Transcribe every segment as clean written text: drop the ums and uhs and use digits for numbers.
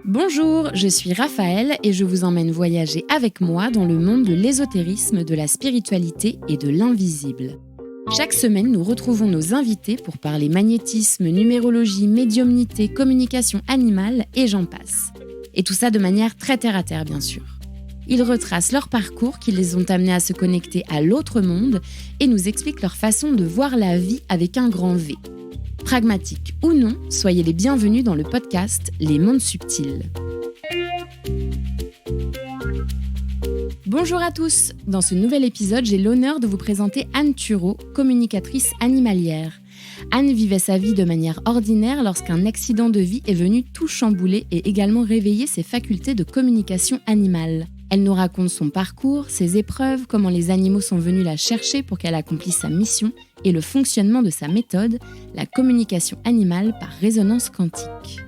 Bonjour, je suis Raphaël et je vous emmène voyager avec moi dans le monde de l'ésotérisme, de la spiritualité et de l'invisible. Chaque semaine, nous retrouvons nos invités pour parler magnétisme, numérologie, médiumnité, communication animale et j'en passe. Et tout ça de manière très terre-à-terre, bien sûr. Ils retracent leur parcours qui les ont amenés à se connecter à l'autre monde et nous expliquent leur façon de voir la vie avec un grand V. Pragmatique ou non, soyez les bienvenus dans le podcast Les Mondes Subtils. Bonjour à tous. Dans ce nouvel épisode, j'ai l'honneur de vous présenter Anne Thureau, communicatrice animalière. Anne vivait sa vie de manière ordinaire lorsqu'un accident de vie est venu tout chambouler et également réveiller ses facultés de communication animale. Elle nous raconte son parcours, ses épreuves, comment les animaux sont venus la chercher pour qu'elle accomplisse sa mission et le fonctionnement de sa méthode, la communication animale par résonance quantique.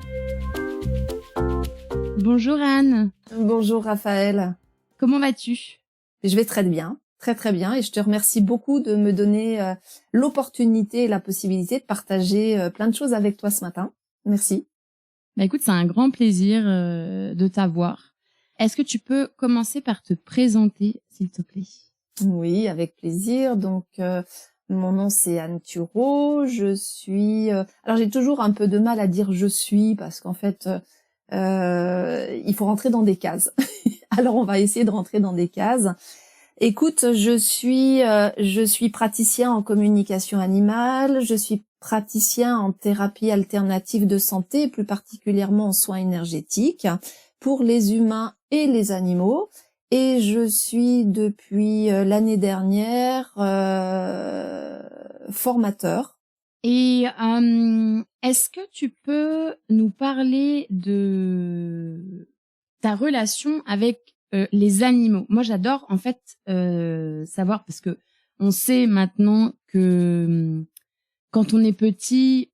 Bonjour Anne. Bonjour Raphaël. Comment vas-tu ? Je vais très bien, très bien, et je te remercie beaucoup de me donner l'opportunité et la possibilité de partager plein de choses avec toi ce matin. Merci. Écoute, c'est un grand plaisir de t'avoir. Est-ce que tu peux commencer par te présenter, s'il te plaît ? Oui, avec plaisir. Donc, mon nom c'est Anne Thureau. Je suis... alors, j'ai toujours un peu de mal à dire « je suis » parce qu'en fait, il faut rentrer dans des cases. Alors, on va essayer de rentrer dans des cases. Écoute, je suis praticien en communication animale. Je suis praticien en thérapie alternative de santé, plus particulièrement en soins énergétiques, pour les humains et les animaux. Et je suis depuis l'année dernière formateur. Et est-ce que tu peux nous parler de ta relation avec les animaux ? Moi, j'adore en fait savoir, parce que on sait maintenant que quand on est petit,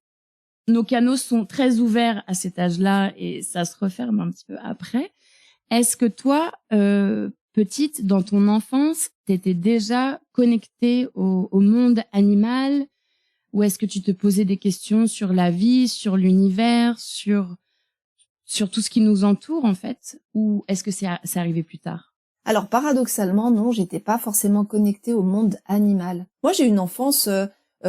nos canaux sont très ouverts à cet âge-là et ça se referme un petit peu après. Est-ce que toi, petite, dans ton enfance, t'étais déjà connectée au monde animal, ou est-ce que tu te posais des questions sur la vie, sur l'univers, sur tout ce qui nous entoure en fait, ou est-ce que c'est arrivé plus tard ? Alors paradoxalement, non, j'étais pas forcément connectée au monde animal. Moi, j'ai une enfance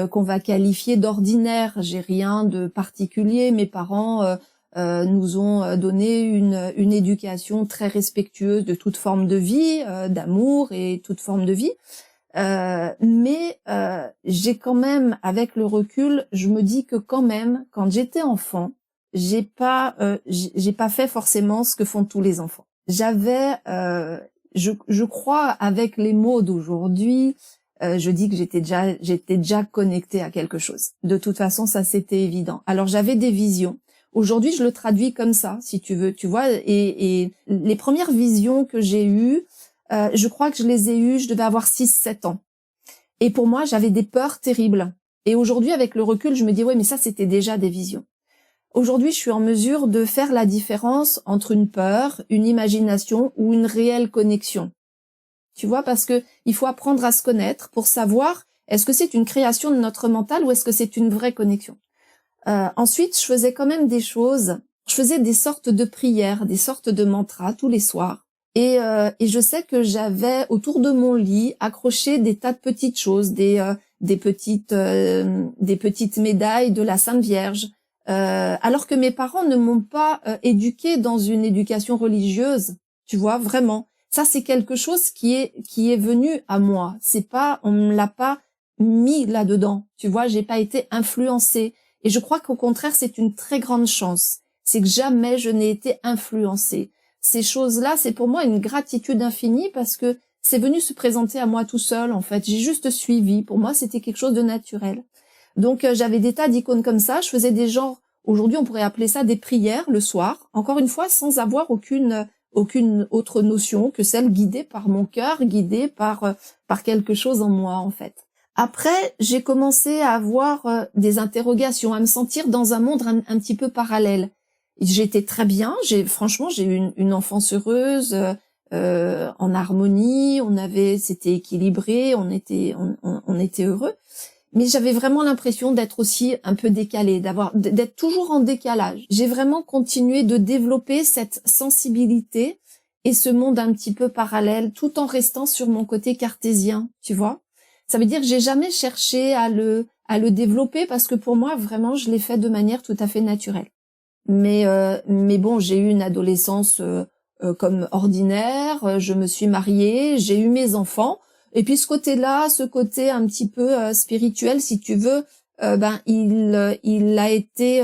qu'on va qualifier d'ordinaire. J'ai rien de particulier. Mes parents nous ont donné une éducation très respectueuse de toute forme de vie, d'amour et toute forme de vie. Mais j'ai quand même, avec le recul, je me dis que quand même, quand j'étais enfant, j'ai pas fait forcément ce que font tous les enfants. J'avais, je crois, avec les mots d'aujourd'hui, je dis que j'étais déjà connectée à quelque chose. De toute façon, ça c'était évident. Alors j'avais des visions. Aujourd'hui, je le traduis comme ça, si tu veux, tu vois. Et les premières visions que j'ai eues, je crois que je les ai eues, je devais avoir 6-7 ans. Et pour moi, j'avais des peurs terribles. Et aujourd'hui, avec le recul, je me dis, ouais, mais ça, c'était déjà des visions. Aujourd'hui, je suis en mesure de faire la différence entre une peur, une imagination ou une réelle connexion. Tu vois, parce que il faut apprendre à se connaître pour savoir est-ce que c'est une création de notre mental ou est-ce que c'est une vraie connexion. Ensuite, je faisais quand même des choses. Je faisais des sortes de prières, des sortes de mantras tous les soirs. Et je sais que j'avais autour de mon lit accroché des tas de petites choses, des petites médailles de la Sainte Vierge. Alors que mes parents ne m'ont pas éduquée dans une éducation religieuse, tu vois, vraiment. Ça, c'est quelque chose qui est venu à moi. C'est pas, on me l'a pas mis là-dedans. Tu vois, j'ai pas été influencée. Et je crois qu'au contraire, c'est une très grande chance. C'est que jamais je n'ai été influencée. Ces choses-là, c'est pour moi une gratitude infinie parce que c'est venu se présenter à moi tout seul, en fait. J'ai juste suivi. Pour moi, c'était quelque chose de naturel. Donc, j'avais des tas d'icônes comme ça. Je faisais des genres, aujourd'hui, on pourrait appeler ça des prières le soir. Encore une fois, sans avoir aucune autre notion que celle guidée par mon cœur, guidée par quelque chose en moi, en fait. Après, j'ai commencé à avoir des interrogations, à me sentir dans un monde un petit peu parallèle. J'étais très bien, j'ai eu une enfance heureuse, en harmonie, c'était équilibré, on était heureux. mais j'avais vraiment l'impression d'être aussi un peu décalée, d'être toujours en décalage. J'ai vraiment continué de développer cette sensibilité et ce monde un petit peu parallèle, tout en restant sur mon côté cartésien, tu vois. Ça veut dire que j'ai jamais cherché à le développer parce que pour moi, vraiment, je l'ai fait de manière tout à fait naturelle. Mais bon, j'ai eu une adolescence comme ordinaire, je me suis mariée, j'ai eu mes enfants. Et puis ce côté-là, ce côté un petit peu spirituel, si tu veux, il a été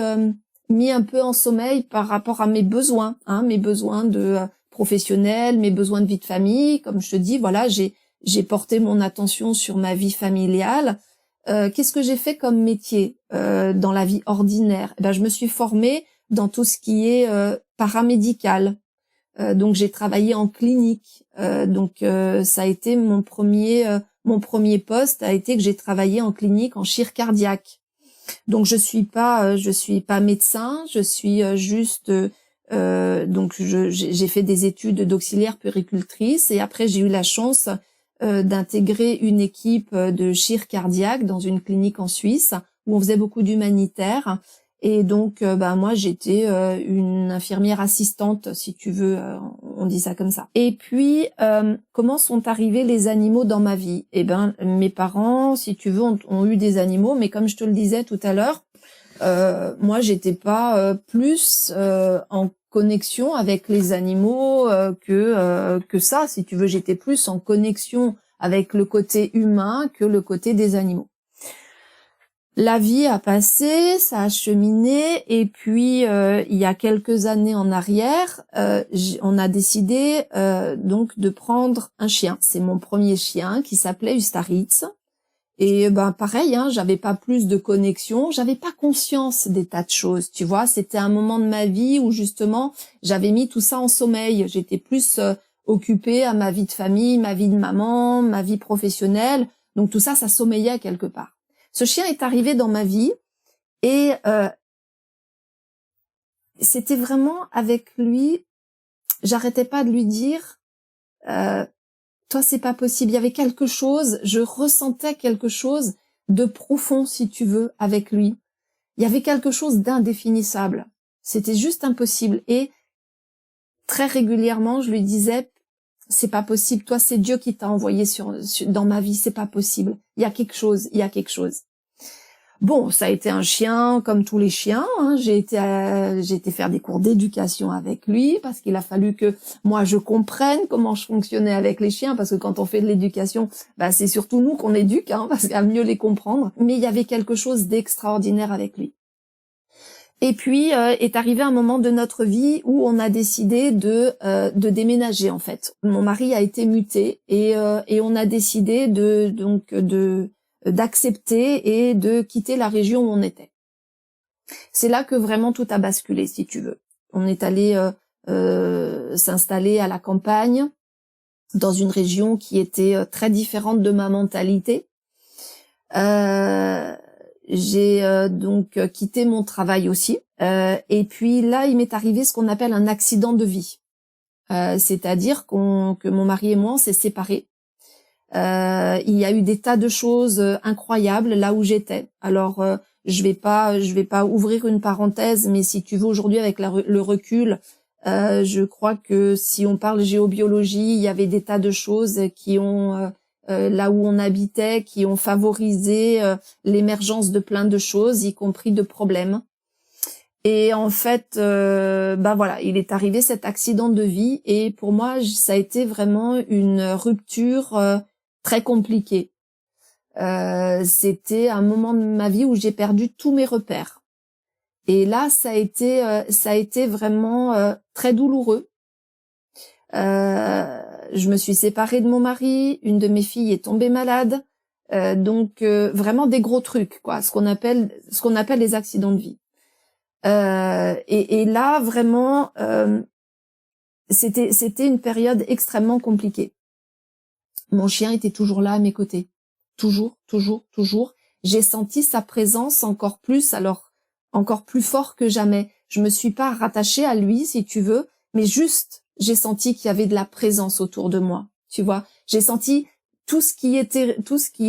mis un peu en sommeil par rapport à mes besoins, mes besoins de professionnels, mes besoins de vie de famille. Comme je te dis, voilà, j'ai porté mon attention sur ma vie familiale. Qu'est-ce que j'ai fait comme métier dans la vie ordinaire? Je me suis formée dans tout ce qui est paramédical. Donc j'ai travaillé en clinique. Ça a été mon premier poste a été que j'ai travaillé en clinique en chirurgie cardiaque. Donc je suis pas médecin, je suis juste j'ai fait des études d'auxiliaire puéricultrice et après j'ai eu la chance d'intégrer une équipe de chirurgie cardiaque dans une clinique en Suisse où on faisait beaucoup d'humanitaire. Et donc, moi, j'étais une infirmière assistante, si tu veux, on dit ça comme ça. Et puis, comment sont arrivés les animaux dans ma vie? Mes parents, si tu veux, ont eu des animaux, mais comme je te le disais tout à l'heure, moi, j'étais pas plus en connexion avec les animaux que ça, si tu veux. J'étais plus en connexion avec le côté humain que le côté des animaux. La vie a passé, ça a cheminé, et puis il y a quelques années en arrière, on a décidé donc de prendre un chien. C'est mon premier chien qui s'appelait Ustaritz. Et pareil, j'avais pas plus de connexion, j'avais pas conscience des tas de choses, tu vois. C'était un moment de ma vie où justement j'avais mis tout ça en sommeil. J'étais plus occupée à ma vie de famille, ma vie de maman, ma vie professionnelle. Donc tout ça, ça sommeillait quelque part. Ce chien est arrivé dans ma vie et c'était vraiment avec lui, j'arrêtais pas de lui dire toi c'est pas possible, il y avait quelque chose, je ressentais quelque chose de profond si tu veux avec lui. Il y avait quelque chose d'indéfinissable. C'était juste impossible et très régulièrement, je lui disais c'est pas possible, toi c'est Dieu qui t'a envoyé dans ma vie, c'est pas possible. Il y a quelque chose. Bon, ça a été un chien comme tous les chiens. J'ai été faire des cours d'éducation avec lui parce qu'il a fallu que moi je comprenne comment je fonctionnais avec les chiens parce que quand on fait de l'éducation, c'est surtout nous qu'on éduque parce qu'à mieux les comprendre. Mais il y avait quelque chose d'extraordinaire avec lui. Et puis est arrivé un moment de notre vie où on a décidé de déménager en fait. Mon mari a été muté et on a décidé d'accepter et de quitter la région où on était. C'est là que vraiment tout a basculé, si tu veux. On est allé s'installer à la campagne, dans une région qui était très différente de ma mentalité. J'ai donc quitté mon travail aussi. Et puis là, il m'est arrivé ce qu'on appelle un accident de vie. C'est-à-dire que mon mari et moi, on s'est séparés. Il y a eu des tas de choses incroyables là où j'étais. Alors je vais pas ouvrir une parenthèse, mais si tu veux aujourd'hui avec le recul, je crois que si on parle géobiologie, il y avait des tas de choses qui ont là où on habitait, qui ont favorisé l'émergence de plein de choses, y compris de problèmes. Et en fait, voilà, il est arrivé cet accident de vie et pour moi, ça a été vraiment une rupture très compliqué. C'était un moment de ma vie où j'ai perdu tous mes repères. Et là, ça a été vraiment très douloureux. Je me suis séparée de mon mari, une de mes filles est tombée malade, donc vraiment des gros trucs, quoi, ce qu'on appelle les accidents de vie. Et là, vraiment, c'était une période extrêmement compliquée. Mon chien était toujours là à mes côtés. Toujours. J'ai senti sa présence encore plus fort que jamais. Je me suis pas rattachée à lui, si tu veux, mais juste, j'ai senti qu'il y avait de la présence autour de moi. Tu vois, j'ai senti tout ce qui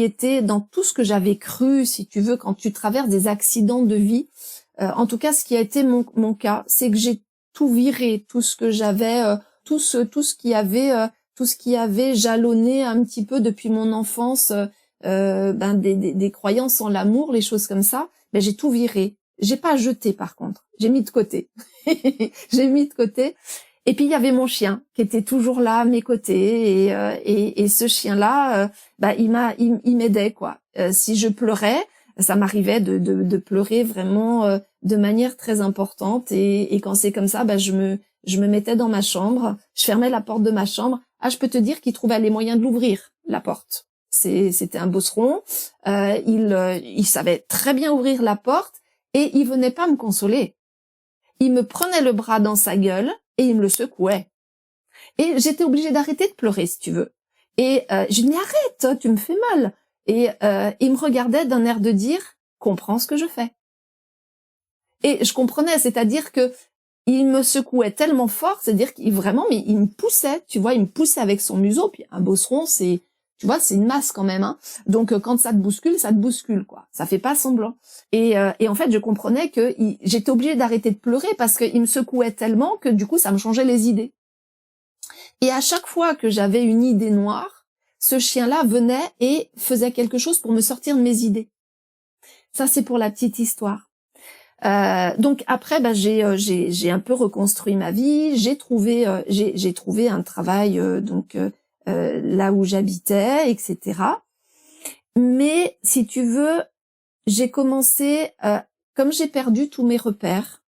était dans tout ce que j'avais cru, si tu veux, quand tu traverses des accidents de vie. En tout cas, ce qui a été mon cas, c'est que j'ai tout viré, tout ce que j'avais, tout ce qui avait jalonné un petit peu depuis mon enfance, des croyances en l'amour, les choses comme ça. Ben j'ai tout viré. J'ai pas jeté par contre, j'ai mis de côté. J'ai mis de côté. Et puis il y avait mon chien qui était toujours là à mes côtés et ce chien-là, il m'aidait quoi. Si je pleurais, ça m'arrivait de pleurer vraiment de manière très importante et quand c'est comme ça, je me mettais dans ma chambre, je fermais la porte de ma chambre. Ah, je peux te dire qu'il trouvait les moyens de l'ouvrir la porte. C'était un bosseron, il savait très bien ouvrir la porte et il venait pas me consoler. Il me prenait le bras dans sa gueule et il me le secouait. Et j'étais obligée d'arrêter de pleurer, si tu veux. Et je lui dis, mais arrête, tu me fais mal. Et il me regardait d'un air de dire, comprends ce que je fais. Et je comprenais, c'est-à-dire que il me secouait tellement fort, c'est-à-dire qu'il vraiment, mais il me poussait, tu vois, il me poussait avec son museau. Puis un bosseron, c'est, tu vois, c'est une masse quand même, hein. Donc quand ça te bouscule, quoi. Ça fait pas semblant. Et en fait, je comprenais que j'étais obligée d'arrêter de pleurer parce qu'il me secouait tellement que du coup, ça me changeait les idées. Et à chaque fois que j'avais une idée noire, ce chien-là venait et faisait quelque chose pour me sortir de mes idées. Ça, c'est pour la petite histoire. Donc après, j'ai un peu reconstruit ma vie. J'ai trouvé un travail là où j'habitais, etc. Mais si tu veux, j'ai commencé, comme j'ai perdu tous mes repères,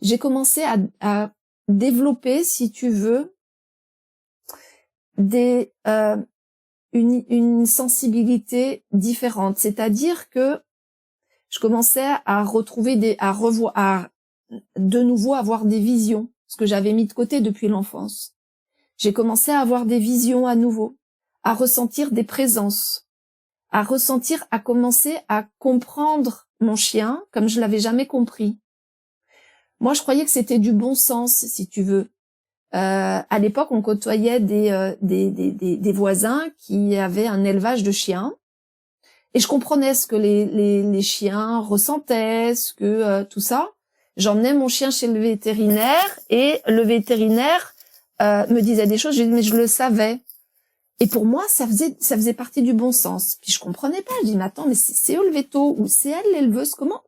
j'ai commencé à développer, si tu veux, une sensibilité différente. C'est-à-dire que je commençais à de nouveau avoir des visions, ce que j'avais mis de côté depuis l'enfance. J'ai commencé à avoir des visions à nouveau, à ressentir des présences, à commencer à comprendre mon chien comme je l'avais jamais compris. Moi, je croyais que c'était du bon sens, si tu veux. À l'époque, on côtoyait des voisins qui avaient un élevage de chiens. Et je comprenais ce que les chiens ressentaient, ce que tout ça. J'emmenais mon chien chez le vétérinaire et le vétérinaire me disait des choses, mais je le savais. Et pour moi, ça faisait partie du bon sens. Puis je comprenais pas. Je dis, mais attends, mais c'est eux le véto ou c'est elle l'éleveuse, comment?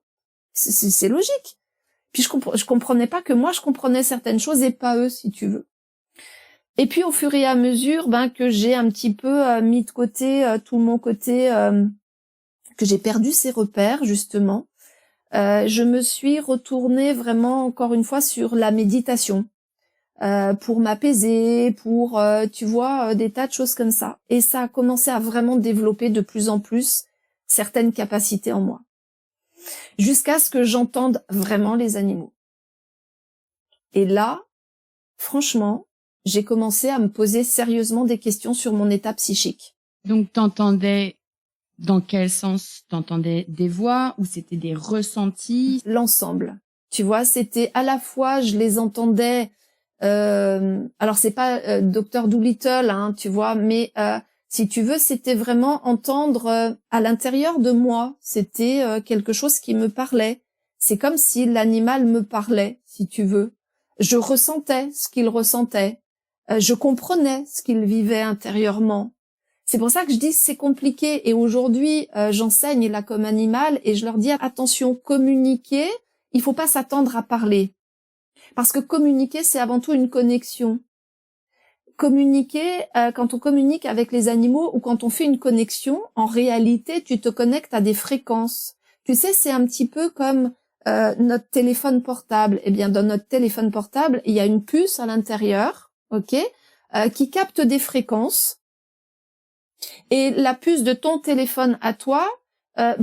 C'est logique. Puis je comprenais pas que moi je comprenais certaines choses et pas eux, si tu veux. Et puis au fur et à mesure, que j'ai un petit peu mis de côté tout mon côté, que j'ai perdu ces repères justement, je me suis retournée vraiment encore une fois sur la méditation pour m'apaiser, pour tu vois des tas de choses comme ça. Et ça a commencé à vraiment développer de plus en plus certaines capacités en moi, jusqu'à ce que j'entende vraiment les animaux. Et là, franchement, j'ai commencé à me poser sérieusement des questions sur mon état psychique. Donc t'entendais dans quel sens? T'entendais des voix ou c'était des ressentis? L'ensemble. Tu vois, c'était à la fois, je les entendais. Alors c'est pas Dr Dolittle, hein, tu vois, mais si tu veux, c'était vraiment entendre à l'intérieur de moi. C'était quelque chose qui me parlait. C'est comme si l'animal me parlait, si tu veux. Je ressentais ce qu'il ressentait. Je comprenais ce qu'il vivait intérieurement. C'est pour ça que je dis c'est compliqué. Et aujourd'hui, j'enseigne là comme animal et je leur dis attention, communiquer, il faut pas s'attendre à parler. Parce que communiquer, c'est avant tout une connexion. Communiquer, quand on communique avec les animaux ou quand on fait une connexion, en réalité, tu te connectes à des fréquences. Tu sais, c'est un petit peu comme notre téléphone portable. Eh bien, dans notre téléphone portable, il y a une puce à l'intérieur, ok, qui capte des fréquences. Et la puce de ton téléphone à toi,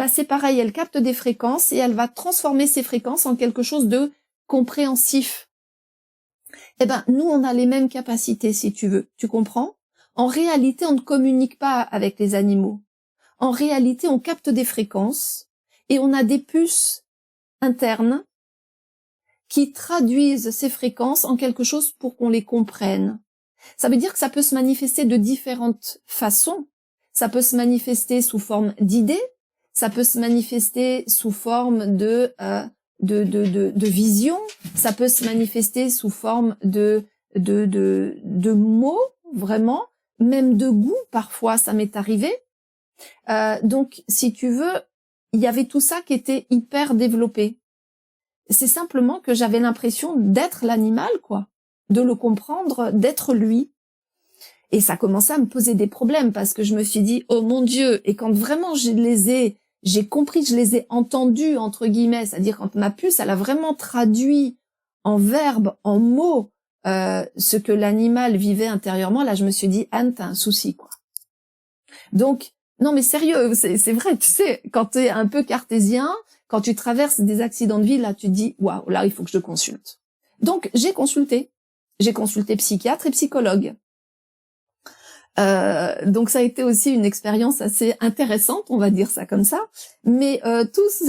c'est pareil, elle capte des fréquences et elle va transformer ces fréquences en quelque chose de compréhensif. Eh ben, nous, on a les mêmes capacités, si tu veux. Tu comprends? En réalité, on ne communique pas avec les animaux. En réalité, on capte des fréquences et on a des puces internes qui traduisent ces fréquences en quelque chose pour qu'on les comprenne. Ça veut dire que ça peut se manifester de différentes façons. Ça peut se manifester sous forme d'idées, ça peut se manifester sous forme de vision, ça peut se manifester sous forme de mots, vraiment, même de goût, parfois, ça m'est arrivé. Donc, si tu veux, il y avait tout ça qui était hyper développé. C'est simplement que j'avais l'impression d'être l'animal, quoi, de le comprendre, d'être lui. Et ça commençait à me poser des problèmes parce que je me suis dit, oh mon Dieu, et quand vraiment j'ai compris, je les ai entendus, entre guillemets, c'est-à-dire quand ma puce, elle a vraiment traduit en verbes, en mots, ce que l'animal vivait intérieurement, là, je me suis dit, Anne, t'as un souci, quoi. Donc, non, mais sérieux, c'est vrai, tu sais, quand t'es un peu cartésien, quand tu traverses des accidents de vie, là, tu te dis, waouh, là, il faut que je consulte. Donc, j'ai consulté psychiatre et psychologue. Donc ça a été aussi une expérience assez intéressante, on va dire ça comme ça. Mais tous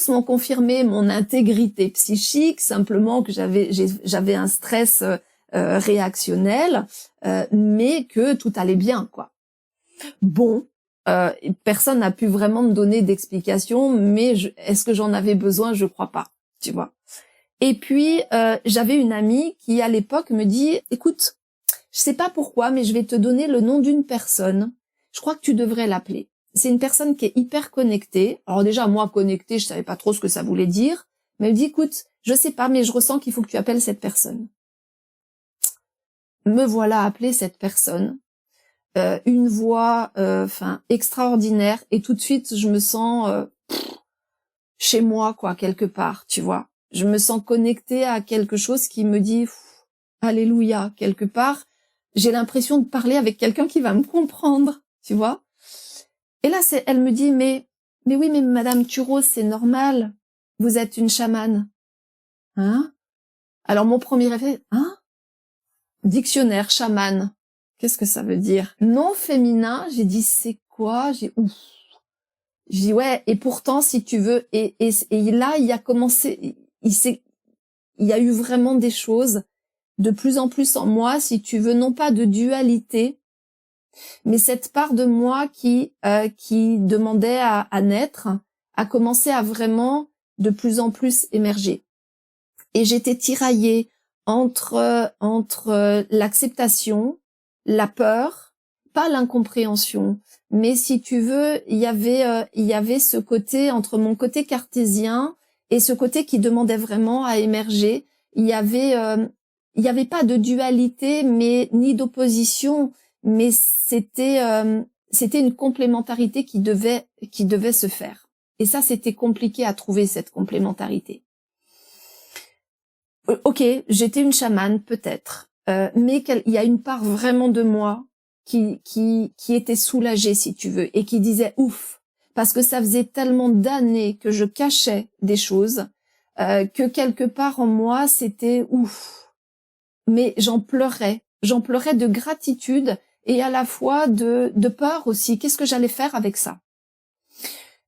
m'ont confirmé mon intégrité psychique, simplement que j'avais un stress réactionnel, mais que tout allait bien, quoi. Bon, personne n'a pu vraiment me donner d'explication, mais est-ce que j'en avais besoin? Je crois pas, tu vois. Et puis j'avais une amie qui à l'époque me dit, écoute, je sais pas pourquoi, mais je vais te donner le nom d'une personne. Je crois que tu devrais l'appeler. C'est une personne qui est hyper connectée. Alors déjà, moi, connectée, je savais pas trop ce que ça voulait dire. Mais elle me dit, écoute, je sais pas, mais je ressens qu'il faut que tu appelles cette personne. Me voilà appelée cette personne. Une voix, extraordinaire. Et tout de suite, je me sens chez moi, quoi, quelque part, tu vois. Je me sens connectée à quelque chose qui me dit, alléluia, quelque part. J'ai l'impression de parler avec quelqu'un qui va me comprendre, tu vois. Et là, elle me dit, mais oui, mais Madame Turos, c'est normal. Vous êtes une chamane. Hein? Alors, mon premier réflexe, hein? Dictionnaire, chamane. Qu'est-ce que ça veut dire? Nom féminin, j'ai dit, c'est quoi? J'ai dit, ouais, et pourtant, si tu veux, et là, il y a eu vraiment des choses de plus en plus en moi, si tu veux, non pas de dualité, mais cette part de moi qui demandait à naître, a commencé à vraiment de plus en plus émerger. Et j'étais tiraillée entre l'acceptation, la peur, pas l'incompréhension, mais si tu veux, il y avait ce côté entre mon côté cartésien et ce côté qui demandait vraiment à émerger. Il y avait pas de dualité, mais ni d'opposition, mais c'était une complémentarité qui devait se faire. Et ça, c'était compliqué à trouver, cette complémentarité. Ok, j'étais une chamane, peut-être, mais il y a une part vraiment de moi qui était soulagée, si tu veux, et qui disait ouf, parce que ça faisait tellement d'années que je cachais des choses, que quelque part en moi, c'était ouf. Mais j'en pleurais de gratitude et à la fois de peur aussi. Qu'est-ce que j'allais faire avec ça?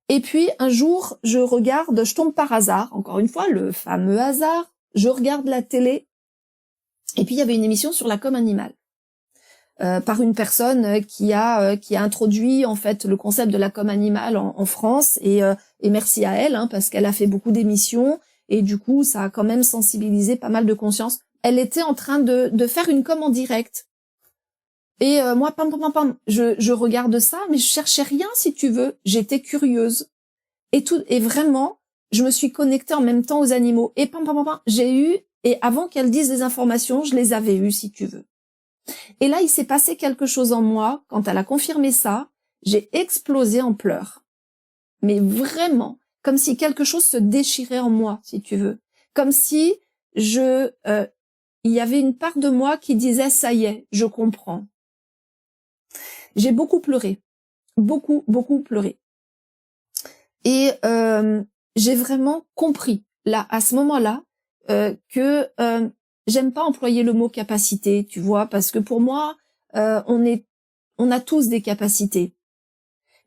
Et puis un jour, je tombe par hasard, encore une fois, le fameux hasard, je regarde la télé, et puis il y avait une émission sur la com animale, par une personne qui a introduit en fait le concept de la com animale en France, et merci à elle, parce qu'elle a fait beaucoup d'émissions, et du coup ça a quand même sensibilisé pas mal de conscience. Elle était en train de faire une com en direct. Et moi, je regarde ça, mais je cherchais rien, si tu veux. J'étais curieuse. Et vraiment, je me suis connectée en même temps aux animaux. Et j'ai eu, et avant qu'elle dise les informations, je les avais eues, si tu veux. Et là, il s'est passé quelque chose en moi. Quand elle a confirmé ça, j'ai explosé en pleurs. Mais vraiment, comme si quelque chose se déchirait en moi, si tu veux. Comme si il y avait une part de moi qui disait, ça y est, je comprends. J'ai beaucoup pleuré. Beaucoup, beaucoup pleuré. Et j'ai vraiment compris, là, à ce moment-là, que j'aime pas employer le mot capacité, tu vois, parce que pour moi, on a tous des capacités.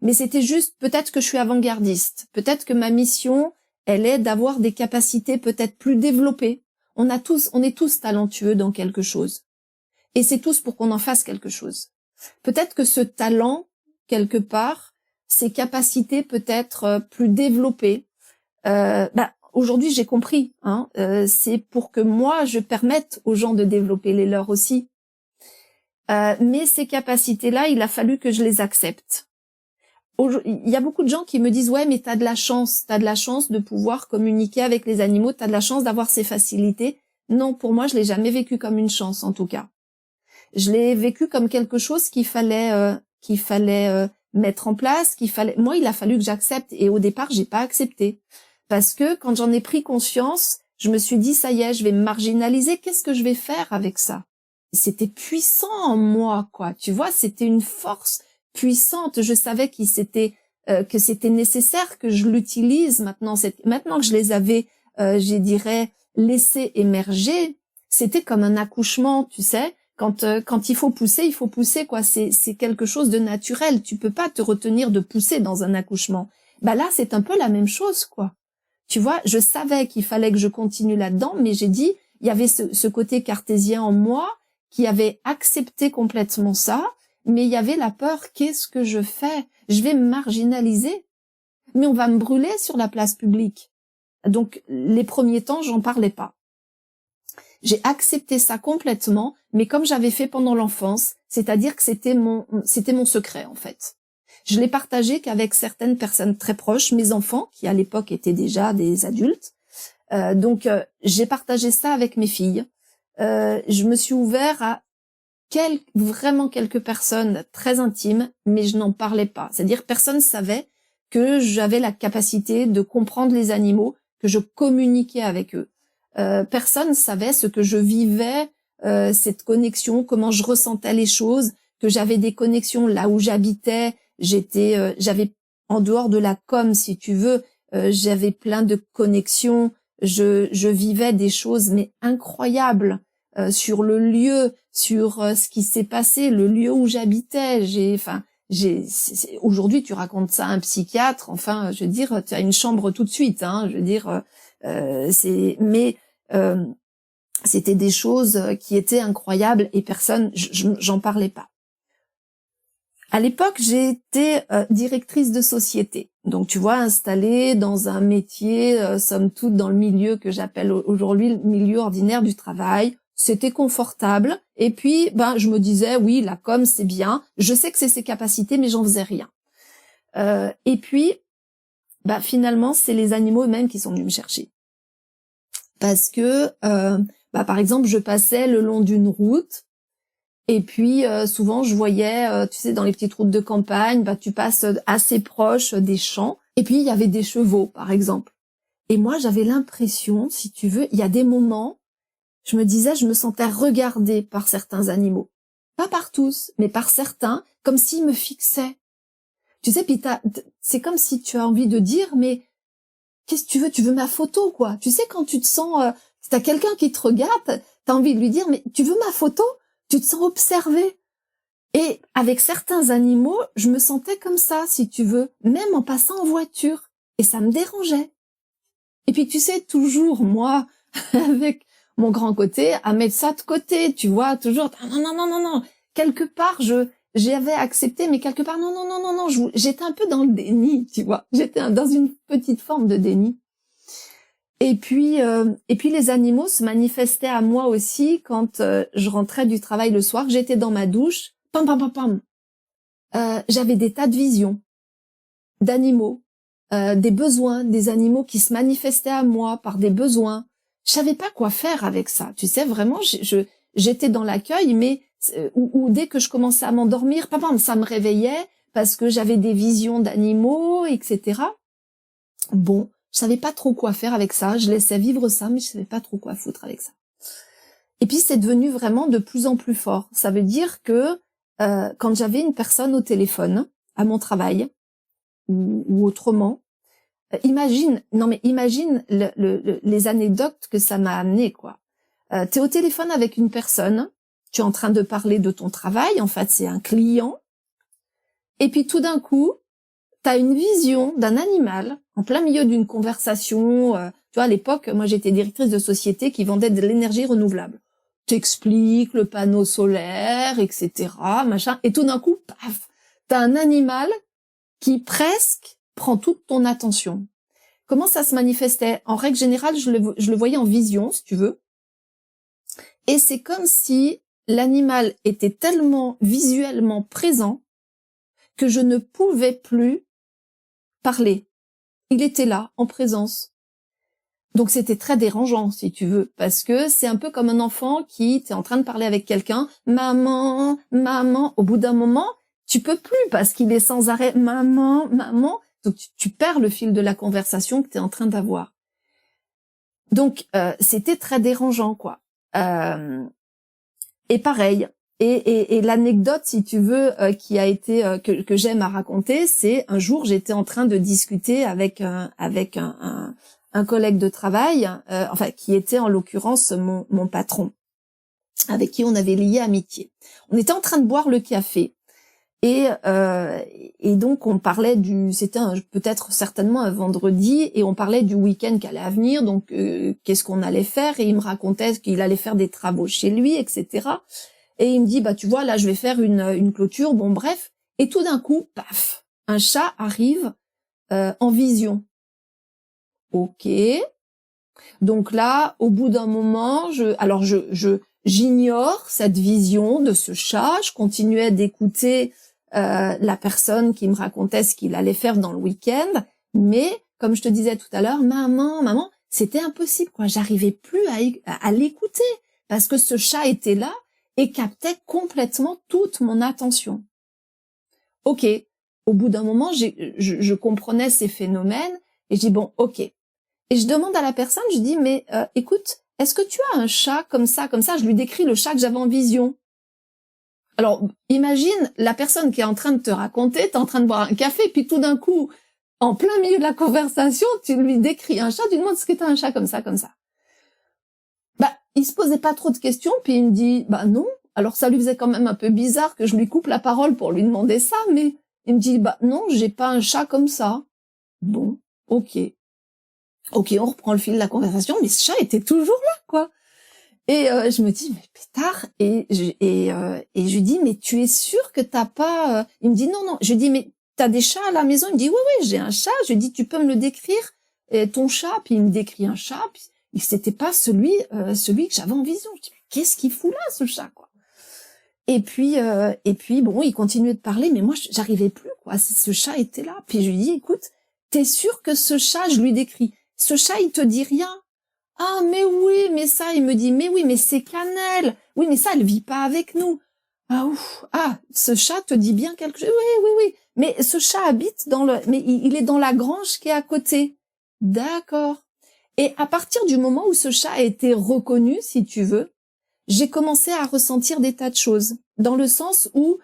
Mais c'était juste, peut-être que je suis avant-gardiste, peut-être que ma mission, elle est d'avoir des capacités peut-être plus développées. On est tous talentueux dans quelque chose. et c'est tous pour qu'on en fasse quelque chose. Peut-être que ce talent, quelque part, ces capacités peut-être plus développées, aujourd'hui j'ai compris, c'est pour que moi je permette aux gens de développer les leurs aussi. Mais ces capacités-là, il a fallu que je les accepte. Il y a beaucoup de gens qui me disent ouais, mais t'as de la chance de pouvoir communiquer avec les animaux, t'as de la chance d'avoir ces facilités. Non, pour moi, je l'ai jamais vécu comme une chance en tout cas. Je l'ai vécu comme quelque chose qu'il fallait mettre en place, moi, il a fallu que j'accepte, et au départ, j'ai pas accepté. Parce que quand j'en ai pris conscience, je me suis dit, ça y est, je vais me marginaliser, qu'est-ce que je vais faire avec ça? C'était puissant en moi, quoi. Tu vois, c'était une force puissante. Je savais que c'était nécessaire que je l'utilise maintenant. Maintenant que je les avais, je dirais, laissés émerger, c'était comme un accouchement, tu sais. Quand il faut pousser, quoi. C'est quelque chose de naturel. Tu peux pas te retenir de pousser dans un accouchement. Là, c'est un peu la même chose, quoi. Tu vois, je savais qu'il fallait que je continue là-dedans, mais j'ai dit, il y avait ce côté cartésien en moi qui avait accepté complètement ça, mais il y avait la peur, qu'est-ce que je fais? Je vais me marginaliser, mais on va me brûler sur la place publique. Donc, les premiers temps, j'en parlais pas. J'ai accepté ça complètement, mais comme j'avais fait pendant l'enfance, c'est-à-dire que c'était mon secret, en fait. Je l'ai partagé qu'avec certaines personnes très proches, mes enfants, qui à l'époque étaient déjà des adultes. Donc, j'ai partagé ça avec mes filles. Je me suis ouvert à vraiment quelques personnes très intimes, mais je n'en parlais pas. C'est-à-dire personne savait que j'avais la capacité de comprendre les animaux, que je communiquais avec eux. Personne savait ce que je vivais, cette connexion, comment je ressentais les choses, que j'avais des connexions là où j'habitais. J'avais, en dehors de la com, si tu veux, j'avais plein de connexions. Je vivais des choses mais incroyables sur le lieu, sur ce qui s'est passé, le lieu où j'habitais. Aujourd'hui, tu racontes ça à un psychiatre, enfin, je veux dire, tu as une chambre tout de suite, je veux dire, c'était des choses qui étaient incroyables et personne, j'en parlais pas. À l'époque, j'ai été directrice de société. Donc, tu vois, installée dans un métier, somme toute, dans le milieu que j'appelle aujourd'hui le milieu ordinaire du travail. C'était confortable. Et puis, je me disais, oui, la com, c'est bien. Je sais que c'est ses capacités, mais j'en faisais rien. Et puis, finalement, c'est les animaux eux-mêmes qui sont venus me chercher. Parce que, par exemple, je passais le long d'une route. Et puis souvent je voyais, tu sais, dans les petites routes de campagne, tu passes assez proche des champs. Et puis il y avait des chevaux, par exemple. Et moi j'avais l'impression, si tu veux, il y a des moments, je me sentais regardée par certains animaux. Pas par tous, mais par certains, comme s'ils me fixaient. Tu sais, puis c'est comme si tu as envie de dire, mais qu'est-ce que tu veux? Tu veux ma photo, quoi. Tu sais, quand tu te sens, t'as quelqu'un qui te regarde, t'as envie de lui dire, mais tu veux ma photo? Tu te sens observé. Et avec certains animaux, je me sentais comme ça, si tu veux, même en passant en voiture. Et ça me dérangeait. Et puis tu sais, toujours moi, avec mon grand côté, à mettre ça de côté, tu vois, toujours, non. Quelque part, j'avais accepté, mais quelque part, non, j'étais un peu dans le déni, tu vois. J'étais dans une petite forme de déni. Et puis les animaux se manifestaient à moi aussi quand je rentrais du travail le soir, que j'étais dans ma douche, pam. J'avais des tas de visions d'animaux, des besoins, des animaux qui se manifestaient à moi par des besoins. Je savais pas quoi faire avec ça. Tu sais, vraiment, j'étais dans l'accueil, mais ou dès que je commençais à m'endormir, pam, ça me réveillait parce que j'avais des visions d'animaux, etc. Bon. Je savais pas trop quoi faire avec ça. Je laissais vivre ça, mais je savais pas trop quoi foutre avec ça. Et puis c'est devenu vraiment de plus en plus fort. Ça veut dire que quand j'avais une personne au téléphone à mon travail ou autrement, imagine les anecdotes que ça m'a amené, quoi. T'es au téléphone avec une personne, tu es en train de parler de ton travail. En fait, c'est un client. Et puis tout d'un coup, t'as une vision d'un animal en plein milieu d'une conversation. Tu vois, à l'époque, moi, j'étais directrice de société qui vendait de l'énergie renouvelable. t'explique le panneau solaire, etc., machin, et tout d'un coup, paf, t'as un animal qui presque prend toute ton attention. Comment ça se manifestait? En règle générale, je le voyais en vision, si tu veux, et c'est comme si l'animal était tellement visuellement présent que je ne pouvais plus parler. Il était là, en présence. Donc c'était très dérangeant, si tu veux, parce que c'est un peu comme un enfant qui t'es en train de parler avec quelqu'un, maman, maman. Au bout d'un moment, tu peux plus parce qu'il est sans arrêt maman, maman. Donc tu perds le fil de la conversation que t'es en train d'avoir. Donc c'était très dérangeant, quoi. Et pareil. Et l'anecdote, si tu veux, qui a été que j'aime à raconter, c'est un jour j'étais en train de discuter avec un collègue de travail, enfin qui était en l'occurrence mon patron, avec qui on avait lié amitié. On était en train de boire le café et donc on parlait c'était peut-être certainement un vendredi et on parlait du week-end qui allait à venir, donc qu'est-ce qu'on allait faire, et il me racontait qu'il allait faire des travaux chez lui, etc. Et il me dit, bah tu vois, là je vais faire une clôture, bon bref, et tout d'un coup, paf, un chat arrive en vision. Ok. Donc là, au bout d'un moment, j'ignore cette vision de ce chat. Je continuais d'écouter la personne qui me racontait ce qu'il allait faire dans le week-end. Mais, comme je te disais tout à l'heure, maman, c'était impossible, quoi. J'arrivais plus à l'écouter parce que ce chat était là et captait complètement toute mon attention. Ok. Au bout d'un moment, je comprenais ces phénomènes et je dis bon, ok. Et je demande à la personne, je dis, mais écoute, est-ce que tu as un chat comme ça? Je lui décris le chat que j'avais en vision. Alors, imagine la personne qui est en train de te raconter, t'es en train de boire un café, puis tout d'un coup, en plein milieu de la conversation, tu lui décris un chat, tu lui demandes est-ce que t'as un chat comme ça. Bah, il se posait pas trop de questions, puis il me dit, bah non. Alors ça lui faisait quand même un peu bizarre que je lui coupe la parole pour lui demander ça, mais il me dit, bah non, j'ai pas un chat comme ça. Bon, ok. Ok, on reprend le fil de la conversation, mais ce chat était toujours là, quoi. Et je me dis, mais pétard, et je lui dis, mais tu es sûr que t'as pas... Il me dit, non. Je lui dis, mais t'as des chats à la maison? Il me dit, oui, j'ai un chat. Je lui dis, tu peux me le décrire, ton chat? Puis il me décrit un chat, puis c'était pas celui que j'avais en vision. Je dis, mais qu'est-ce qu'il fout là, ce chat, quoi? Et puis bon, il continuait de parler, mais moi, j'arrivais plus, quoi. Ce chat était là. Puis je lui dis, écoute, t'es sûr que ce chat, je lui décris, ce chat, il te dit rien? Ah, mais oui, mais ça, il me dit, mais oui, mais c'est Cannelle. Oui, mais ça, elle vit pas avec nous. Ah, ouf. Ah, ce chat te dit bien quelque chose. Oui. Mais ce chat habite mais il est dans la grange qui est à côté. D'accord. Et à partir du moment où ce chat a été reconnu, si tu veux, j'ai commencé à ressentir des tas de choses. Dans le sens où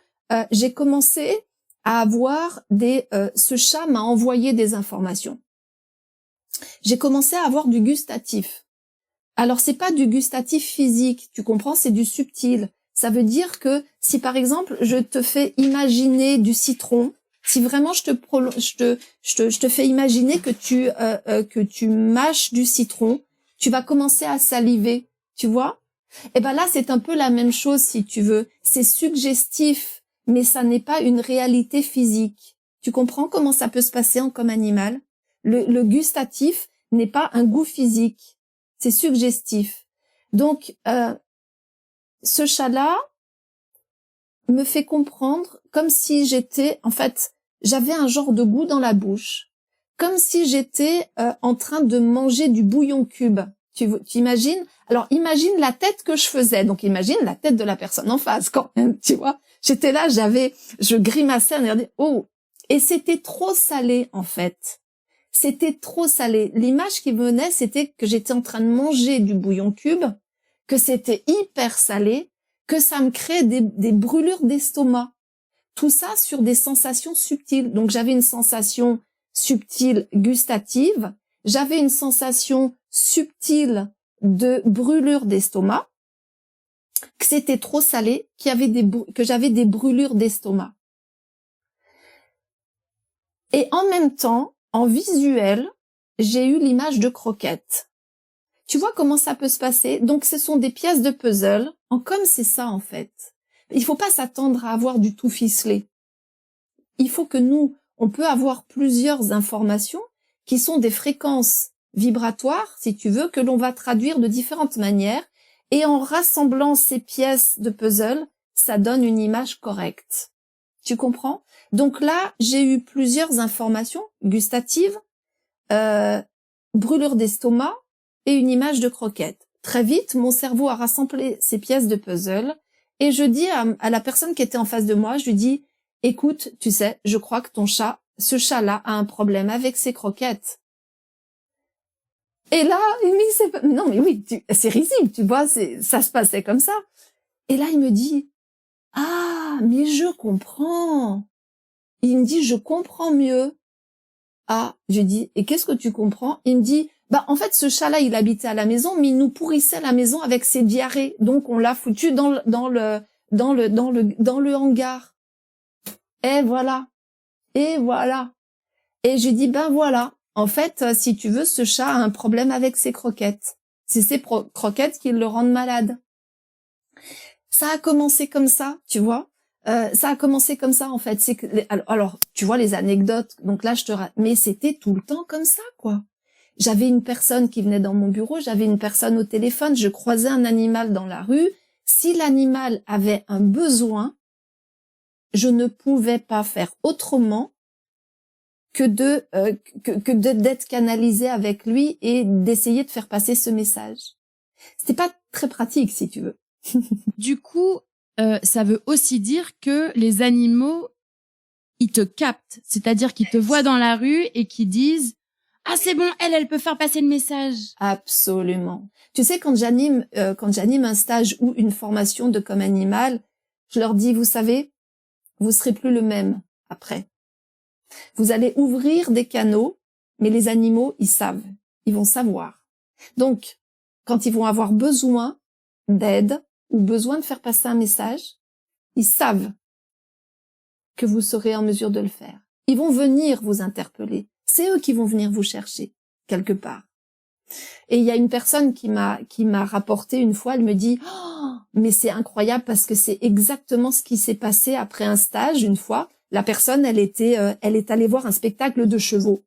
j'ai commencé à avoir ce chat m'a envoyé des informations. J'ai commencé à avoir du gustatif. Alors c'est pas du gustatif physique, tu comprends, c'est du subtil. Ça veut dire que si par exemple je te fais imaginer du citron, si vraiment je te fais imaginer que tu mâches du citron, tu vas commencer à saliver, tu vois? Et ben là c'est un peu la même chose si tu veux. C'est suggestif, mais ça n'est pas une réalité physique. Tu comprends comment ça peut se passer comme animal? Le gustatif n'est pas un goût physique. C'est suggestif. Donc, ce chat-là me fait comprendre comme si j'avais un genre de goût dans la bouche, comme si j'étais en train de manger du bouillon cube. Tu imagines? Alors, imagine la tête que je faisais. Donc, imagine la tête de la personne en face quand même, tu vois. J'étais là, je grimaçais, regardez, oh, et c'était trop salé en fait. C'était trop salé. L'image qui venait, c'était que j'étais en train de manger du bouillon cube, que c'était hyper salé, que ça me créait des brûlures d'estomac. Tout ça sur des sensations subtiles. Donc j'avais une sensation subtile gustative, j'avais une sensation subtile de brûlure d'estomac, que c'était trop salé, que j'avais des brûlures d'estomac. Et en même temps, en visuel, j'ai eu l'image de croquettes. Tu vois comment ça peut se passer? Donc, ce sont des pièces de puzzle. Comme c'est ça, en fait. Il faut pas s'attendre à avoir du tout ficelé. Il faut que nous, on peut avoir plusieurs informations qui sont des fréquences vibratoires, si tu veux, que l'on va traduire de différentes manières. Et en rassemblant ces pièces de puzzle, ça donne une image correcte. Tu comprends? Donc là, j'ai eu plusieurs informations gustatives, brûlure d'estomac et une image de croquette. Très vite, mon cerveau a rassemblé ces pièces de puzzle et je dis à la personne qui était en face de moi, je lui dis, écoute, tu sais, je crois que ce chat-là a un problème avec ses croquettes. Et là, non mais oui, c'est risible, tu vois, ça se passait comme ça. Et là, il me dit, ah, mais je comprends. Il me dit, je comprends mieux. Ah, je dis, et qu'est-ce que tu comprends? Il me dit, bah en fait, ce chat-là, il habitait à la maison, mais il nous pourrissait la maison avec ses diarrhées. Donc on l'a foutu dans le hangar. Et voilà. Et voilà. Et je dis, ben voilà. En fait, si tu veux, ce chat a un problème avec ses croquettes. C'est ses croquettes qui le rendent malade. Ça a commencé comme ça, tu vois. Ça a commencé comme ça, en fait. C'est que, alors, tu vois les anecdotes. Donc là, mais c'était tout le temps comme ça, quoi. J'avais une personne qui venait dans mon bureau, j'avais une personne au téléphone, je croisais un animal dans la rue. Si l'animal avait un besoin, je ne pouvais pas faire autrement que d'être canalisé avec lui et d'essayer de faire passer ce message. C'était pas très pratique, si tu veux. Du coup, ça veut aussi dire que les animaux, ils te captent, c'est-à-dire qu'ils te voient dans la rue et qu'ils disent « Ah, c'est bon, elle peut faire passer le message ». Absolument. Tu sais, quand j'anime un stage ou une formation de comme animal, je leur dis, vous savez, vous serez plus le même après. Vous allez ouvrir des canaux, mais les animaux, ils savent, ils vont savoir. Donc, quand ils vont avoir besoin d'aide ou besoin de faire passer un message, ils savent que vous serez en mesure de le faire. Ils vont venir vous interpeller. C'est eux qui vont venir vous chercher, quelque part. Et il y a une personne qui m'a rapporté une fois, elle me dit « Oh, mais c'est incroyable parce que c'est exactement ce qui s'est passé après un stage une fois. » La personne, elle est allée voir un spectacle de chevaux.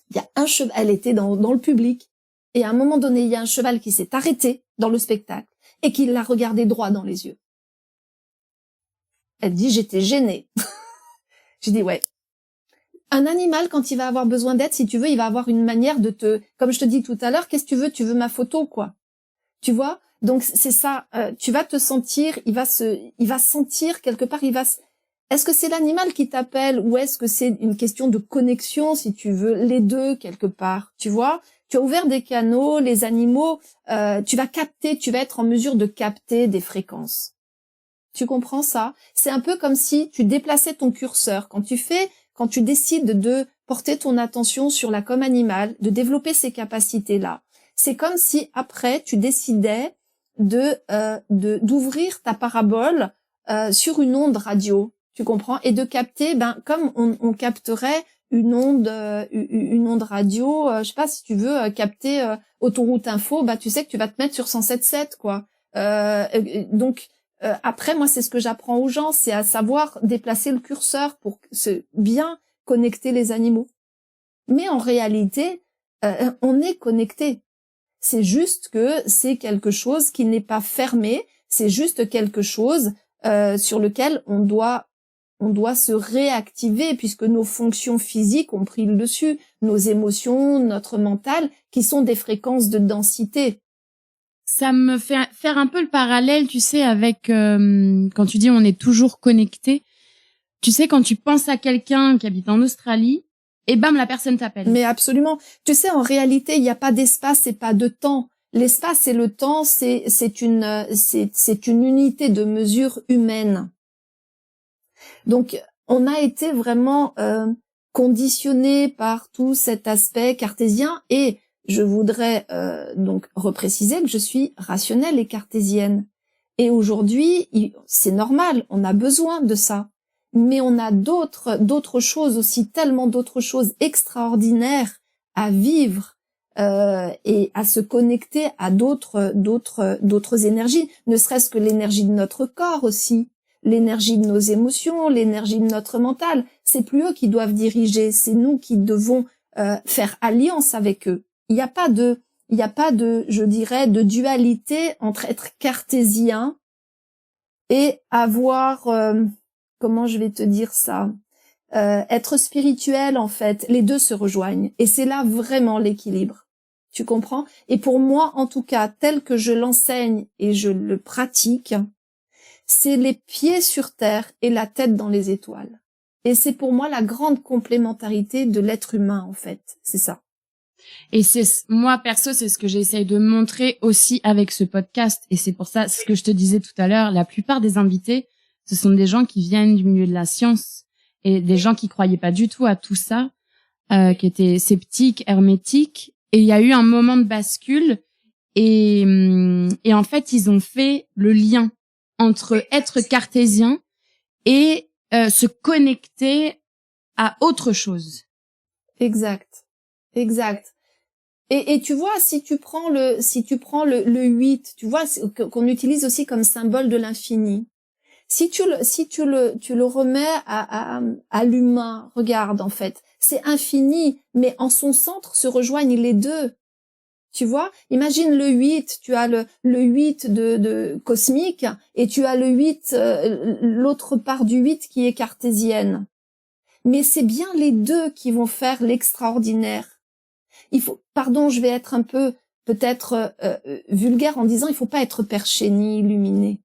Il y a un cheval, elle était dans le public. Et à un moment donné, il y a un cheval qui s'est arrêté dans le spectacle et qui l'a regardé droit dans les yeux. Elle dit, j'étais gênée. J'ai dit, ouais. Un animal, quand il va avoir besoin d'aide, si tu veux, il va avoir une manière comme je te dis tout à l'heure, qu'est-ce que tu veux? Tu veux ma photo, quoi. Tu vois? Donc, c'est ça, tu vas te sentir, il va sentir quelque part, est-ce que c'est l'animal qui t'appelle ou est-ce que c'est une question de connexion, si tu veux, les deux, quelque part, tu vois? Tu as ouvert des canaux, les animaux, tu vas être en mesure de capter des fréquences. Tu comprends ça? C'est un peu comme si tu déplaçais ton curseur. Quand tu décides de porter ton attention sur la com animale, de développer ces capacités-là, c'est comme si après tu décidais d'ouvrir ta parabole sur une onde radio. Tu comprends? Et de capter, comme on capterait une onde radio, je sais pas si tu veux capter autoroute info, tu sais que tu vas te mettre sur 107.7 quoi. Donc après moi c'est ce que j'apprends aux gens, c'est à savoir déplacer le curseur pour bien connecter les animaux. Mais en réalité, on est connecté. C'est juste que c'est quelque chose qui n'est pas fermé, c'est juste quelque chose sur lequel on doit se réactiver puisque nos fonctions physiques ont pris le dessus, nos émotions, notre mental, qui sont des fréquences de densité. Ça me fait faire un peu le parallèle, tu sais, avec quand tu dis on est toujours connecté. Tu sais, quand tu penses à quelqu'un qui habite en Australie, et bam, la personne t'appelle. Mais absolument. Tu sais, en réalité, il n'y a pas d'espace et pas de temps. L'espace et le temps, c'est une unité de mesure humaine. Donc, on a été vraiment conditionné par tout cet aspect cartésien et je voudrais donc repréciser que je suis rationnelle et cartésienne. Et aujourd'hui, c'est normal, on a besoin de ça. Mais on a d'autres choses aussi, tellement d'autres choses extraordinaires à vivre et à se connecter à d'autres énergies, ne serait-ce que l'énergie de notre corps aussi, l'énergie de nos émotions, l'énergie de notre mental. C'est plus eux qui doivent diriger, c'est nous qui devons faire alliance avec eux. Il n'y a pas de, je dirais, de dualité entre être cartésien et avoir, comment je vais te dire ça, être spirituel en fait. Les deux se rejoignent et c'est là vraiment l'équilibre. Tu comprends? Et pour moi, en tout cas, tel que je l'enseigne et je le pratique, c'est les pieds sur terre et la tête dans les étoiles. Et c'est pour moi la grande complémentarité de l'être humain, en fait. C'est ça. Et c'est, moi, perso, c'est ce que j'essaye de montrer aussi avec ce podcast. Et c'est pour ça, ce que je te disais tout à l'heure, la plupart des invités, ce sont des gens qui viennent du milieu de la science et des gens qui croyaient pas du tout à tout ça, qui étaient sceptiques, hermétiques. Et il y a eu un moment de bascule et en fait, ils ont fait le lien entre être cartésien et se connecter à autre chose. Exact. Et tu vois, si tu prends le 8, tu vois, qu'on utilise aussi comme symbole de l'infini. Si tu le remets à l'humain, regarde, en fait, c'est infini, mais en son centre se rejoignent les deux. Tu vois, imagine le 8, tu as le 8 de cosmique et tu as le 8, l'autre part du 8 qui est cartésienne. Mais c'est bien les deux qui vont faire l'extraordinaire. Pardon, je vais être un peu peut-être vulgaire en disant il faut pas être perché ni illuminé.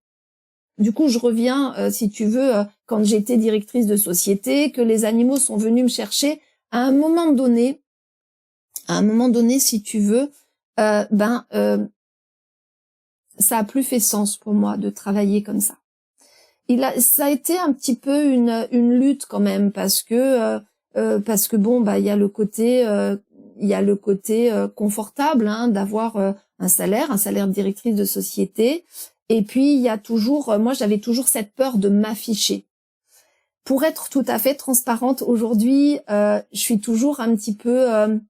Du coup, je reviens, si tu veux, quand j'étais directrice de société, que les animaux sont venus me chercher, à un moment donné, si tu veux, ça a plus fait sens pour moi de travailler comme ça. Ça a été un petit peu une lutte quand même parce que bon, il y a le côté confortable, hein, d'avoir un salaire de directrice de société. Et puis il y a toujours, moi j'avais toujours cette peur de m'afficher. Pour être tout à fait transparente aujourd'hui, je suis toujours un petit peu,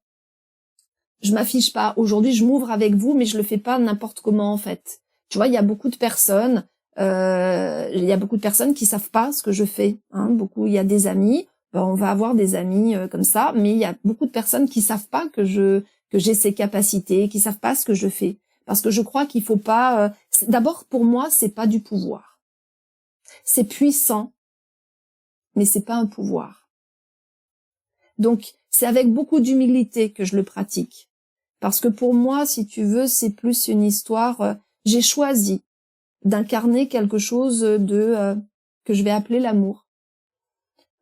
je m'affiche pas. Aujourd'hui, je m'ouvre avec vous, mais je le fais pas n'importe comment en fait. Tu vois, il y a beaucoup de personnes qui savent pas ce que je fais. Hein, il y a des amis. On va avoir des amis comme ça, mais il y a beaucoup de personnes qui savent pas que j'ai ces capacités, qui savent pas ce que je fais. Parce que je crois qu'il faut pas. D'abord, pour moi, c'est pas du pouvoir. C'est puissant, mais c'est pas un pouvoir. Donc, c'est avec beaucoup d'humilité que je le pratique. Parce que pour moi, si tu veux, c'est plus une histoire. J'ai choisi d'incarner quelque chose que je vais appeler l'amour.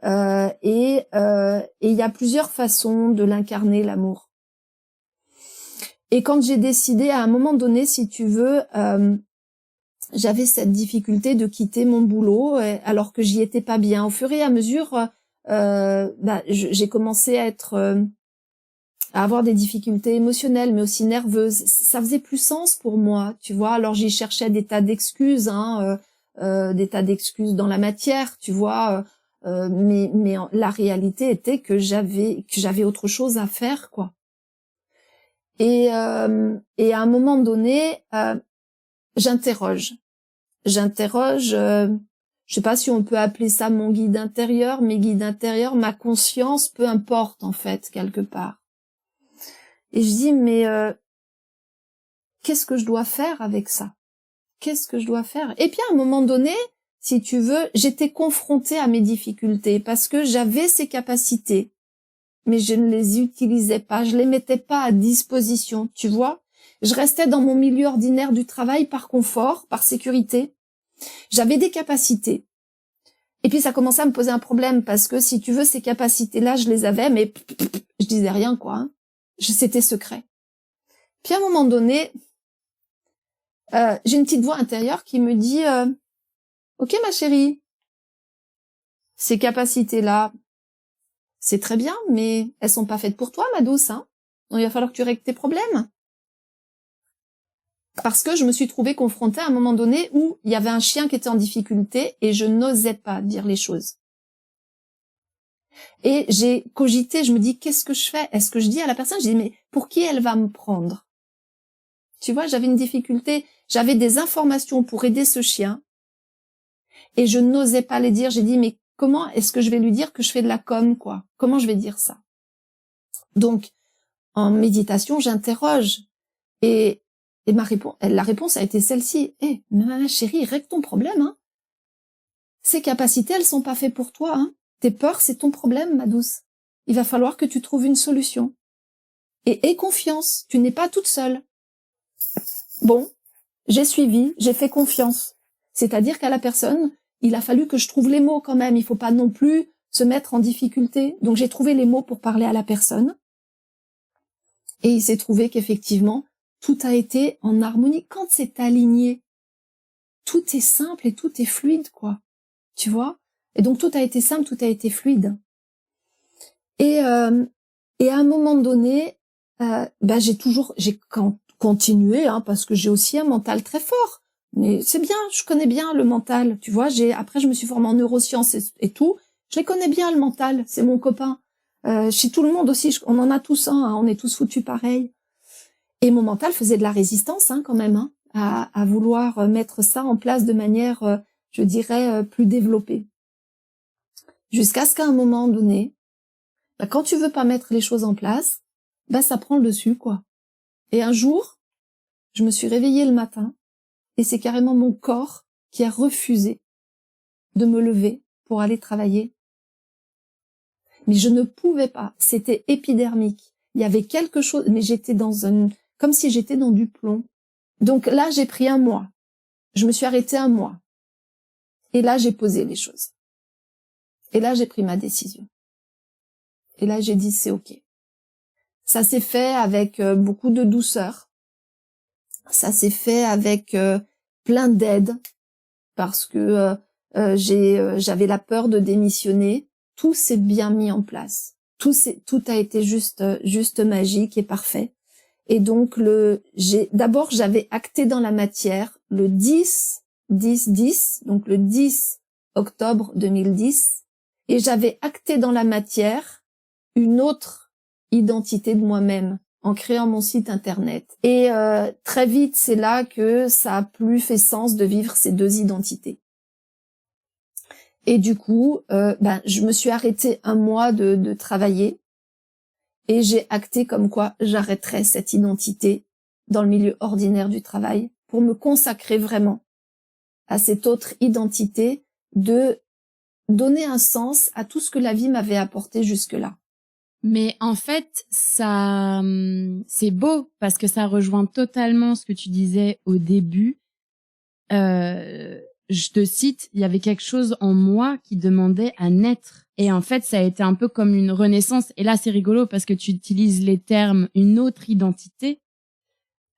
Et il y a plusieurs façons de l'incarner, l'amour. Et quand j'ai décidé, à un moment donné, si tu veux, j'avais cette difficulté de quitter mon boulot alors que j'y étais pas bien. Au fur et à mesure, j'ai commencé à avoir des difficultés émotionnelles, mais aussi nerveuses. Ça faisait plus sens pour moi, tu vois. Alors j'y cherchais des tas d'excuses, des tas d'excuses dans la matière, tu vois. Mais la réalité était que j'avais autre chose à faire, quoi. Et à un moment donné, j'interroge. Je sais pas si on peut appeler ça mon guide intérieur, mes guides intérieurs, ma conscience, peu importe en fait, quelque part. Et je dis, mais qu'est-ce que je dois faire avec ça? Qu'est-ce que je dois faire? Et puis à un moment donné, si tu veux, j'étais confrontée à mes difficultés parce que j'avais ces capacités, mais je ne les utilisais pas, je les mettais pas à disposition, tu vois. Je restais dans mon milieu ordinaire du travail par confort, par sécurité. J'avais des capacités. Et puis ça commençait à me poser un problème parce que si tu veux, ces capacités-là, je les avais, mais je disais rien, quoi. Hein. C'était secret. Puis à un moment donné, j'ai une petite voix intérieure qui me dit ok ma chérie, ces capacités-là, c'est très bien, mais elles sont pas faites pour toi, ma douce. Hein. Donc il va falloir que tu règles tes problèmes. Parce que je me suis trouvée confrontée à un moment donné où il y avait un chien qui était en difficulté et je n'osais pas dire les choses. Et j'ai cogité, je me dis, qu'est-ce que je fais? Est-ce que je dis à la personne, je dis, mais pour qui elle va me prendre? Tu vois, j'avais une difficulté, j'avais des informations pour aider ce chien, et je n'osais pas les dire. J'ai dit, mais comment est-ce que je vais lui dire que je fais de la com, quoi? Comment je vais dire ça? Donc, en méditation, j'interroge, et la réponse a été celle-ci. Ma chérie, règle ton problème, hein. Ces capacités, elles sont pas faites pour toi, hein. Tes peurs, c'est ton problème, ma douce. Il va falloir que tu trouves une solution. Et aie confiance, tu n'es pas toute seule. Bon, j'ai suivi, j'ai fait confiance. C'est-à-dire qu'à la personne, il a fallu que je trouve les mots quand même. Il faut pas non plus se mettre en difficulté. Donc j'ai trouvé les mots pour parler à la personne. Et il s'est trouvé qu'effectivement, tout a été en harmonie. Quand c'est aligné, tout est simple et tout est fluide, quoi. Tu vois? Et donc tout a été simple, tout a été fluide. Et à un moment donné, j'ai continué, hein, parce que j'ai aussi un mental très fort. Mais c'est bien, je connais bien le mental, tu vois. Après je me suis formée en neurosciences et tout. Je les connais bien le mental, c'est mon copain. Chez tout le monde aussi, on en a tous un, hein, on est tous foutus pareil. Et mon mental faisait de la résistance, hein, quand même, hein, à vouloir mettre ça en place de manière, je dirais, plus développée. Jusqu'à ce qu'à un moment donné, quand tu veux pas mettre les choses en place, ça prend le dessus, quoi. Et un jour, je me suis réveillée le matin, et c'est carrément mon corps qui a refusé de me lever pour aller travailler. Mais je ne pouvais pas, c'était épidermique. Il y avait quelque chose, mais j'étais comme si j'étais dans du plomb. Donc là, j'ai pris un mois. Je me suis arrêtée un mois. Et là, j'ai posé les choses. Et là, j'ai pris ma décision. Et là, j'ai dit, c'est OK. Ça s'est fait avec beaucoup de douceur. Ça s'est fait avec plein d'aide, parce que j'avais la peur de démissionner. Tout s'est bien mis en place. Tout a été juste magique et parfait. Et donc d'abord j'avais acté dans la matière le 10-10-10, donc le 10 octobre 2010, et j'avais acté dans la matière une autre identité de moi-même en créant mon site internet. Et très vite, c'est là que ça a plus fait sens de vivre ces deux identités. Et du coup, je me suis arrêtée un mois de travailler, et j'ai acté comme quoi j'arrêterais cette identité dans le milieu ordinaire du travail pour me consacrer vraiment à cette autre identité, de donner un sens à tout ce que la vie m'avait apporté jusque-là. Mais en fait, ça, c'est beau parce que ça rejoint totalement ce que tu disais au début. Je te cite, il y avait quelque chose en moi qui demandait à naître. Et en fait, ça a été un peu comme une renaissance. Et là, c'est rigolo parce que tu utilises les termes une autre identité.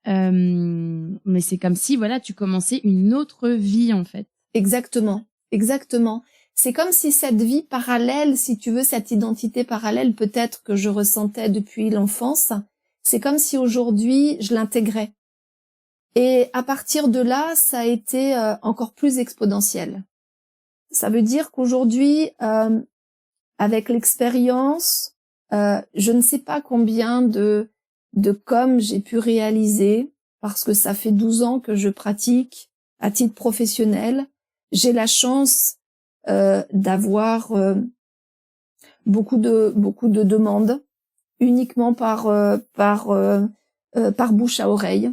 Mais c'est comme si, voilà, tu commençais une autre vie, en fait. Exactement, exactement. C'est comme si cette vie parallèle, si tu veux, cette identité parallèle peut-être que je ressentais depuis l'enfance, c'est comme si aujourd'hui je l'intégrais. Et à partir de là, ça a été encore plus exponentiel. Ça veut dire qu'aujourd'hui, avec l'expérience, je ne sais pas combien de com j'ai pu réaliser, parce que ça fait 12 ans que je pratique à titre professionnel. J'ai la chance d'avoir beaucoup de demandes uniquement par bouche à oreille.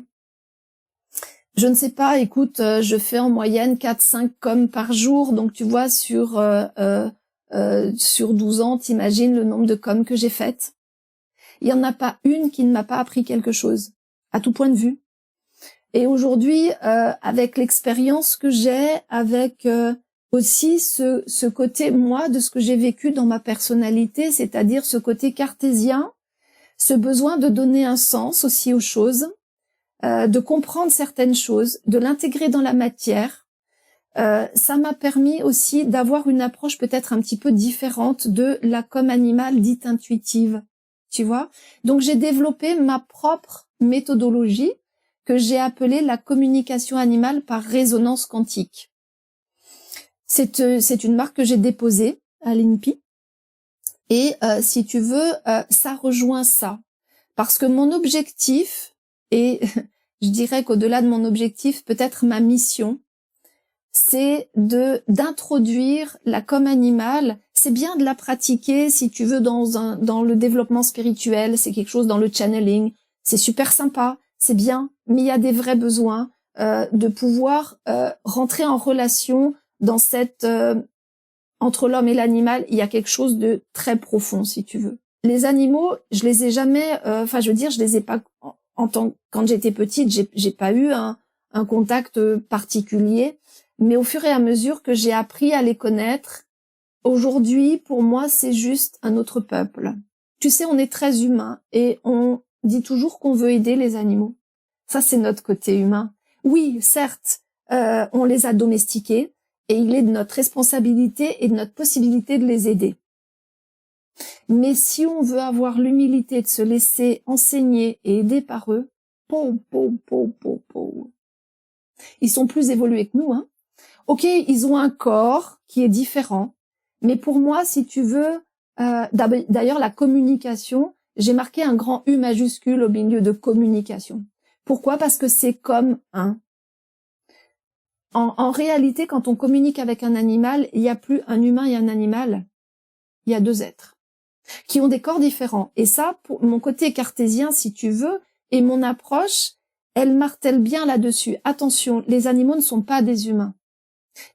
Je ne sais pas, écoute, je fais en moyenne 4-5 coms par jour, donc tu vois, sur 12 ans, t'imagines le nombre de coms que j'ai faites. Il y en a pas une qui ne m'a pas appris quelque chose, à tout point de vue. Et aujourd'hui, avec l'expérience que j'ai, avec aussi ce côté, moi, de ce que j'ai vécu dans ma personnalité, c'est-à-dire ce côté cartésien, ce besoin de donner un sens aussi aux choses, de comprendre certaines choses, de l'intégrer dans la matière, ça m'a permis aussi d'avoir une approche peut-être un petit peu différente de la com animale dite intuitive, tu vois. Donc j'ai développé ma propre méthodologie que j'ai appelée la communication animale par résonance quantique. C'est une marque que j'ai déposée à l'INPI, Et si tu veux, ça rejoint ça. Parce que mon objectif, et je dirais qu'au-delà de mon objectif, peut-être ma mission, c'est d'introduire la com animale. C'est bien de la pratiquer, si tu veux, dans le développement spirituel, c'est quelque chose dans le channeling. C'est super sympa, c'est bien, mais il y a des vrais besoins de pouvoir rentrer en relation dans cette entre l'homme et l'animal. Il y a quelque chose de très profond, si tu veux. Les animaux, je les ai jamais, je les ai pas quand j'étais petite, j'ai pas eu un contact particulier, mais au fur et à mesure que j'ai appris à les connaître, aujourd'hui, pour moi, c'est juste un autre peuple. Tu sais, on est très humain et on dit toujours qu'on veut aider les animaux. Ça, c'est notre côté humain. Oui, certes, on les a domestiqués et il est de notre responsabilité et de notre possibilité de les aider. Mais si on veut avoir l'humilité de se laisser enseigner et aider par eux, ils sont plus évolués que nous, hein. Ok, ils ont un corps qui est différent, mais pour moi, si tu veux, d'ailleurs la communication, j'ai marqué un grand U majuscule au milieu de communication. Pourquoi? Parce que c'est comme un. En réalité, quand on communique avec un animal, il n'y a plus un humain et un animal, il y a deux êtres qui ont des corps différents. Et ça, pour mon côté cartésien, si tu veux, et mon approche, elle martèle bien là-dessus. Attention, les animaux ne sont pas des humains.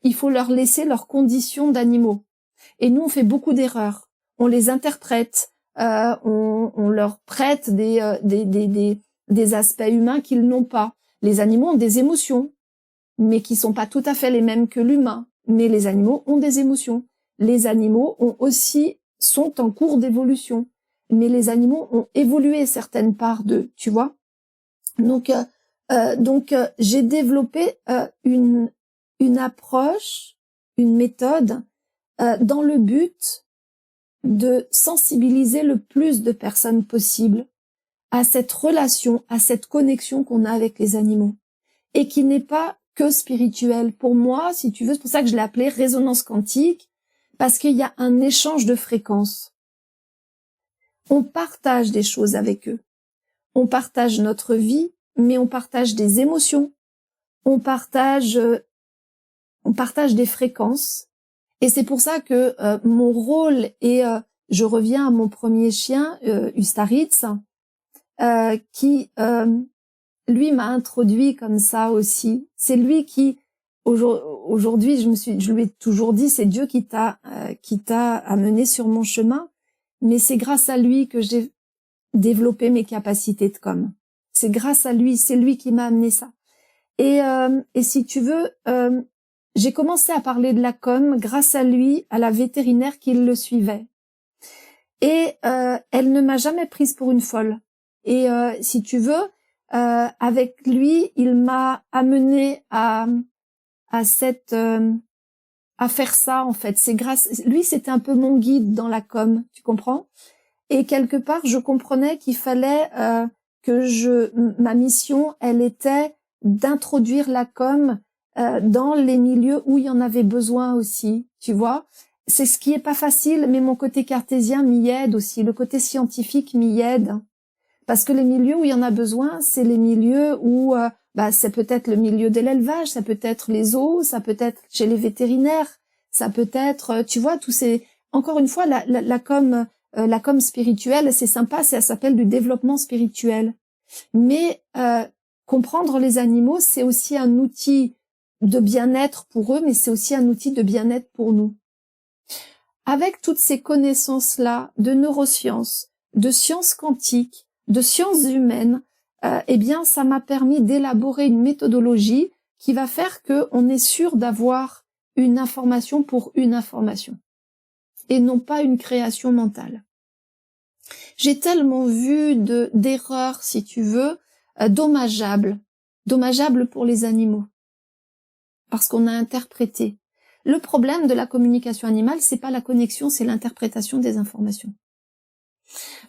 Il faut leur laisser leurs conditions d'animaux. Et nous, on fait beaucoup d'erreurs. On les interprète, on leur prête des aspects humains qu'ils n'ont pas. Les animaux ont des émotions, mais qui sont pas tout à fait les mêmes que l'humain. Mais les animaux ont des émotions. Les animaux sont en cours d'évolution. Mais les animaux ont évolué certaines parts d'eux, tu vois. Donc, j'ai développé une approche, une méthode dans le but de sensibiliser le plus de personnes possible à cette relation, à cette connexion qu'on a avec les animaux et qui n'est pas que spirituelle. Pour moi, si tu veux, c'est pour ça que je l'ai appelé résonance quantique, parce qu'il y a un échange de fréquences. On partage des choses avec eux. On partage notre vie, mais on partage des émotions. On partage des fréquences. Et c'est pour ça que mon rôle est, je reviens à mon premier chien, Ustaritz, qui lui m'a introduit comme ça aussi. C'est lui qui aujourd'hui, je lui ai toujours dit, c'est Dieu qui t'a amené sur mon chemin, mais c'est grâce à lui que j'ai développé mes capacités de com. C'est grâce à lui, c'est lui qui m'a amené ça. Et si tu veux, j'ai commencé à parler de la com grâce à lui, à la vétérinaire qui le suivait. Et elle ne m'a jamais prise pour une folle. Et si tu veux, avec lui, il m'a amené à faire ça en fait. C'est lui, c'était un peu mon guide dans la com, tu comprends? Et quelque part, je comprenais qu'il fallait ma mission, elle était d'introduire la com dans les milieux où il y en avait besoin aussi, tu vois. C'est ce qui est pas facile, mais mon côté cartésien m'y aide aussi, le côté scientifique m'y aide. Parce que les milieux où il y en a besoin, c'est les milieux où c'est peut-être le milieu de l'élevage, ça peut être les zoos, ça peut être chez les vétérinaires, ça peut être, tu vois, tous ces. Encore une fois, la com spirituelle, c'est sympa, ça s'appelle du développement spirituel. Mais comprendre les animaux, c'est aussi un outil de bien-être pour eux, mais c'est aussi un outil de bien-être pour nous. Avec toutes ces connaissances-là de neurosciences, de sciences quantiques, de sciences humaines, ça m'a permis d'élaborer une méthodologie qui va faire qu'on est sûr d'avoir une information pour une information et non pas une création mentale. J'ai tellement vu d'erreurs, si tu veux, dommageables pour les animaux, parce qu'on a interprété. Le problème de la communication animale, c'est pas la connexion, c'est l'interprétation des informations.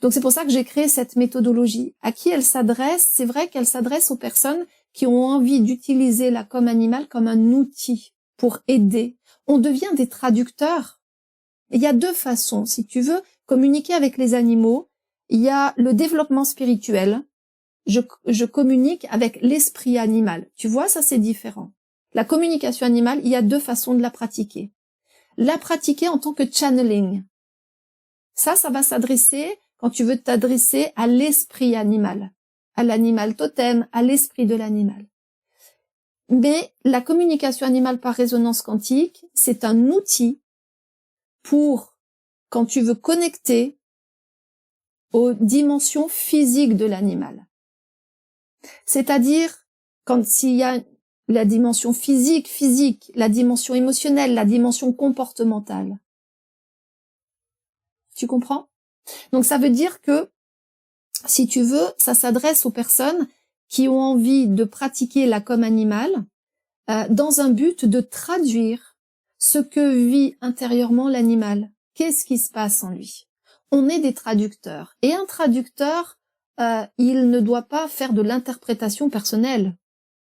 Donc c'est pour ça que j'ai créé cette méthodologie. À qui elle s'adresse? C'est vrai qu'elle s'adresse aux personnes qui ont envie d'utiliser la com animale comme un outil pour aider. On devient des traducteurs. Il y a deux façons, si tu veux. communiquer avec les animaux, il y a le développement spirituel. Je communique avec l'esprit animal. Tu vois, ça c'est différent. La communication animale, il y a deux façons de la pratiquer. La pratiquer en tant que channeling. Ça va s'adresser quand tu veux t'adresser à l'esprit animal, à l'animal totem, à l'esprit de l'animal. Mais la communication animale par résonance quantique, c'est un outil pour quand tu veux connecter aux dimensions physiques de l'animal. C'est-à-dire, s'il y a la dimension physique, la dimension émotionnelle, la dimension comportementale. Tu comprends? Donc ça veut dire que, si tu veux, ça s'adresse aux personnes qui ont envie de pratiquer la com animale dans un but de traduire ce que vit intérieurement l'animal. Qu'est-ce qui se passe en lui? On est des traducteurs. Et un traducteur, il ne doit pas faire de l'interprétation personnelle.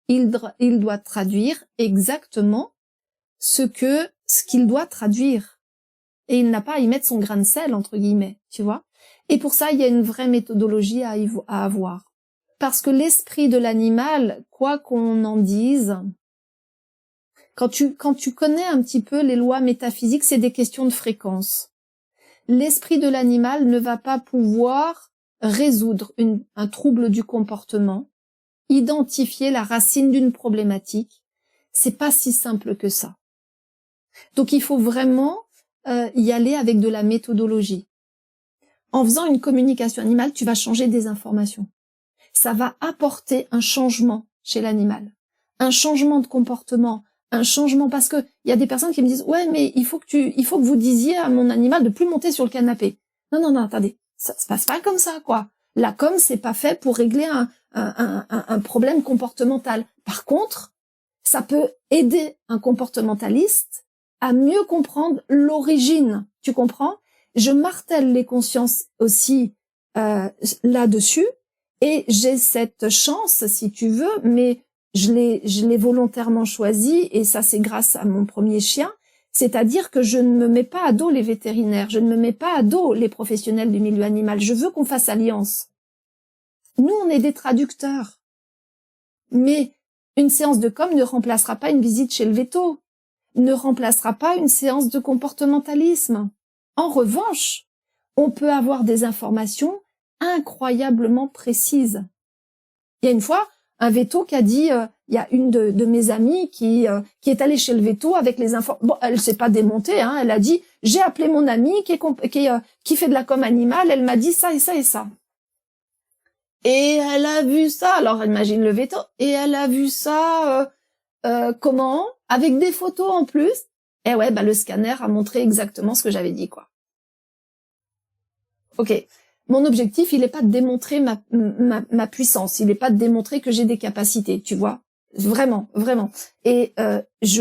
Il doit traduire exactement ce qu'il doit traduire. Et il n'a pas à y mettre son grain de sel, entre guillemets, tu vois. Et pour ça, il y a une vraie méthodologie à avoir. Parce que l'esprit de l'animal, quoi qu'on en dise, quand tu connais un petit peu les lois métaphysiques, c'est des questions de fréquence. L'esprit de l'animal ne va pas pouvoir résoudre un trouble du comportement, identifier la racine d'une problématique. C'est pas si simple que ça. Donc il faut vraiment y aller avec de la méthodologie. En faisant une communication animale, tu vas changer des informations. Ça va apporter un changement chez l'animal, un changement de comportement, un changement, parce que il y a des personnes qui me disent ouais mais il faut que vous disiez à mon animal de plus monter sur le canapé. Non, attendez, ça se passe pas comme ça quoi. La com c'est pas fait pour régler un problème comportemental. Par contre, ça peut aider un comportementaliste à mieux comprendre l'origine. Tu comprends? Je martèle les consciences aussi là-dessus, et j'ai cette chance, si tu veux, mais je l'ai volontairement choisi, et ça c'est grâce à mon premier chien, c'est-à-dire que je ne me mets pas à dos les vétérinaires, je ne me mets pas à dos les professionnels du milieu animal, je veux qu'on fasse alliance. Nous, on est des traducteurs, mais une séance de com ne remplacera pas une visite chez le véto, ne remplacera pas une séance de comportementalisme. En revanche, on peut avoir des informations incroyablement précises. Il y a une fois un véto qui a dit, il y a une de mes amies qui est allée chez le véto avec les infos. Bon, elle s'est pas démontée, hein. Elle a dit, j'ai appelé mon amie qui fait de la com animale. Elle m'a dit ça et ça et ça. Et elle a vu ça. Alors imagine le véto. Et elle a vu ça comment? Avec des photos en plus. Et ouais, le scanner a montré exactement ce que j'avais dit, quoi. Ok. Mon objectif, il est pas de démontrer ma puissance. Il est pas de démontrer que j'ai des capacités, tu vois. Vraiment. Et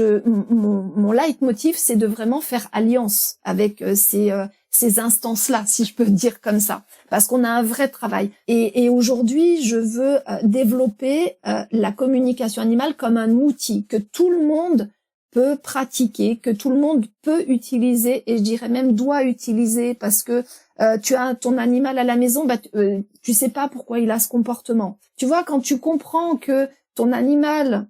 mon leitmotiv, c'est de vraiment faire alliance avec ces instances-là, si je peux dire comme ça. Parce qu'on a un vrai travail. Et aujourd'hui, je veux développer la communication animale comme un outil que tout le monde peut pratiquer, que tout le monde peut utiliser, et je dirais même doit utiliser, parce que tu as ton animal à la maison, tu sais pas pourquoi il a ce comportement. Tu vois, quand tu comprends que ton animal,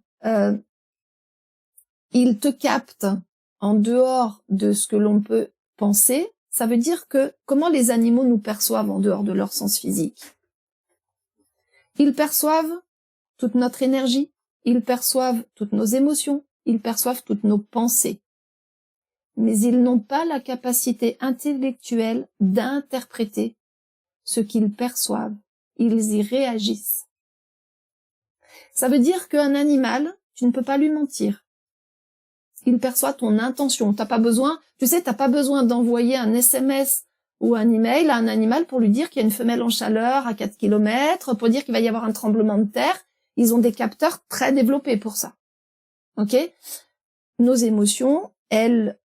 il te capte en dehors de ce que l'on peut penser, ça veut dire que comment les animaux nous perçoivent en dehors de leur sens physique? Ils perçoivent toute notre énergie, ils perçoivent toutes nos émotions, ils perçoivent toutes nos pensées. Mais ils n'ont pas la capacité intellectuelle d'interpréter ce qu'ils perçoivent. Ils y réagissent. Ça veut dire qu'un animal, tu ne peux pas lui mentir. Il perçoit ton intention. T'as pas besoin d'envoyer un SMS ou un email à un animal pour lui dire qu'il y a une femelle en chaleur à 4 km, pour dire qu'il va y avoir un tremblement de terre. Ils ont des capteurs très développés pour ça. Ok? Nos émotions, elles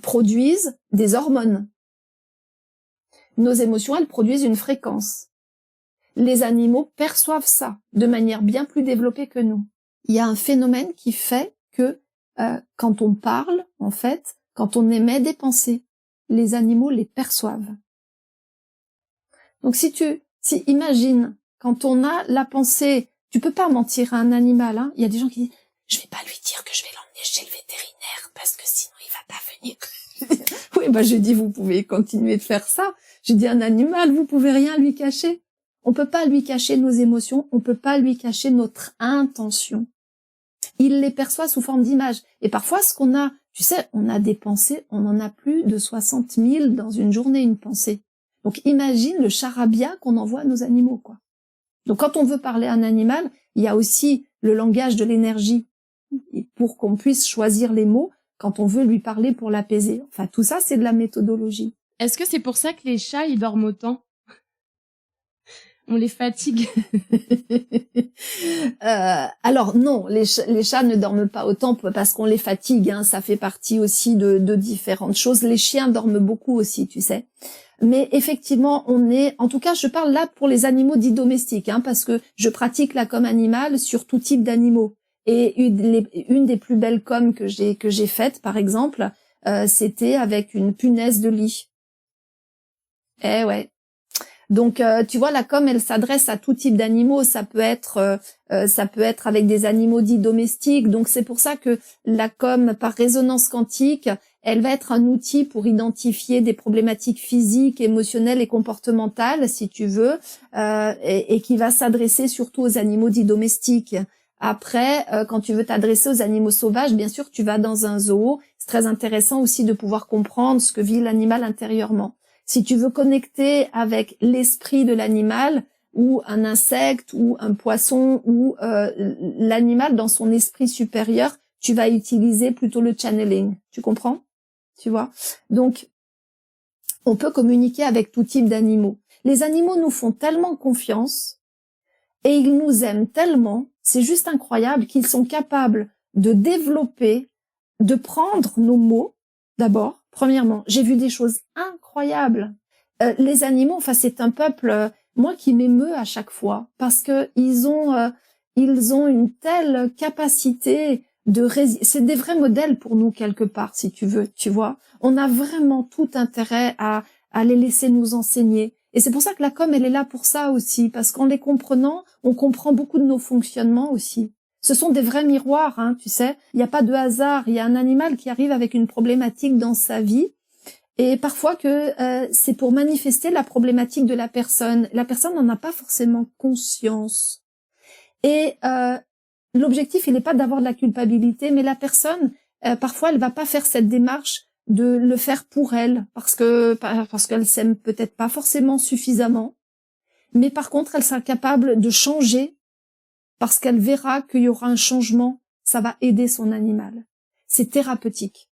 produisent des hormones. Nos émotions, elles produisent une fréquence. Les animaux perçoivent ça de manière bien plus développée que nous. Il y a un phénomène qui fait que quand on parle, en fait, quand on émet des pensées, les animaux les perçoivent. Donc si imagine, quand on a la pensée, tu peux pas mentir à un animal, hein. Il y a des gens qui disent, je vais pas lui dire que je vais l'emmener chez le vétérinaire parce que sinon il va pas venir. Oui, bah, j'ai dit, vous pouvez continuer de faire ça. J'ai dit, un animal, vous pouvez rien lui cacher. On peut pas lui cacher nos émotions, on peut pas lui cacher notre intention. Il les perçoit sous forme d'images. Et parfois, ce qu'on a, tu sais, on a des pensées, on en a plus de 60 000 dans une journée, une pensée. Donc, imagine le charabia qu'on envoie à nos animaux, quoi. Donc, quand on veut parler à un animal, il y a aussi le langage de l'énergie. Et pour qu'on puisse choisir les mots quand on veut lui parler pour l'apaiser. Enfin, tout ça, c'est de la méthodologie. Est-ce que c'est pour ça que les chats, ils dorment autant? On les fatigue. Alors non, les chats ne dorment pas autant parce qu'on les fatigue, hein, ça fait partie aussi de différentes choses. Les chiens dorment beaucoup aussi, tu sais. Mais effectivement, en tout cas, je parle là pour les animaux dits domestiques, hein, parce que je pratique la com animale sur tout type d'animaux. Et une des plus belles coms que j'ai faites, par exemple, c'était avec une punaise de lit. Eh ouais. Donc, tu vois, la com, elle s'adresse à tout type d'animaux. Ça peut être avec des animaux dits domestiques. Donc, c'est pour ça que la com, par résonance quantique, elle va être un outil pour identifier des problématiques physiques, émotionnelles et comportementales, si tu veux, et qui va s'adresser surtout aux animaux dits domestiques. Après, quand tu veux t'adresser aux animaux sauvages, bien sûr, tu vas dans un zoo. C'est très intéressant aussi de pouvoir comprendre ce que vit l'animal intérieurement. Si tu veux connecter avec l'esprit de l'animal, ou un insecte, ou un poisson, ou l'animal dans son esprit supérieur, tu vas utiliser plutôt le channeling. Tu comprends? Tu vois? Donc, on peut communiquer avec tout type d'animaux. Les animaux nous font tellement confiance, et ils nous aiment tellement, c'est juste incroyable, qu'ils sont capables de développer, de prendre nos mots, d'abord. Premièrement, j'ai vu des choses incroyables. Les animaux, enfin, c'est un peuple, moi, qui m'émeut à chaque fois, parce que ils ont une telle capacité c'est des vrais modèles pour nous quelque part, si tu veux, tu vois. On a vraiment tout intérêt à les laisser nous enseigner. Et c'est pour ça que la com, elle est là pour ça aussi, parce qu'en les comprenant, on comprend beaucoup de nos fonctionnements aussi. Ce sont des vrais miroirs, hein, tu sais. Il n'y a pas de hasard. Il y a un animal qui arrive avec une problématique dans sa vie, et parfois que c'est pour manifester la problématique de la personne. La personne n'en a pas forcément conscience. Et l'objectif, il n'est pas d'avoir de la culpabilité, mais la personne, parfois, elle va pas faire cette démarche de le faire pour elle, parce qu'elle s'aime peut-être pas forcément suffisamment. Mais par contre, elle sera capable de changer parce qu'elle verra qu'il y aura un changement, ça va aider son animal. C'est thérapeutique.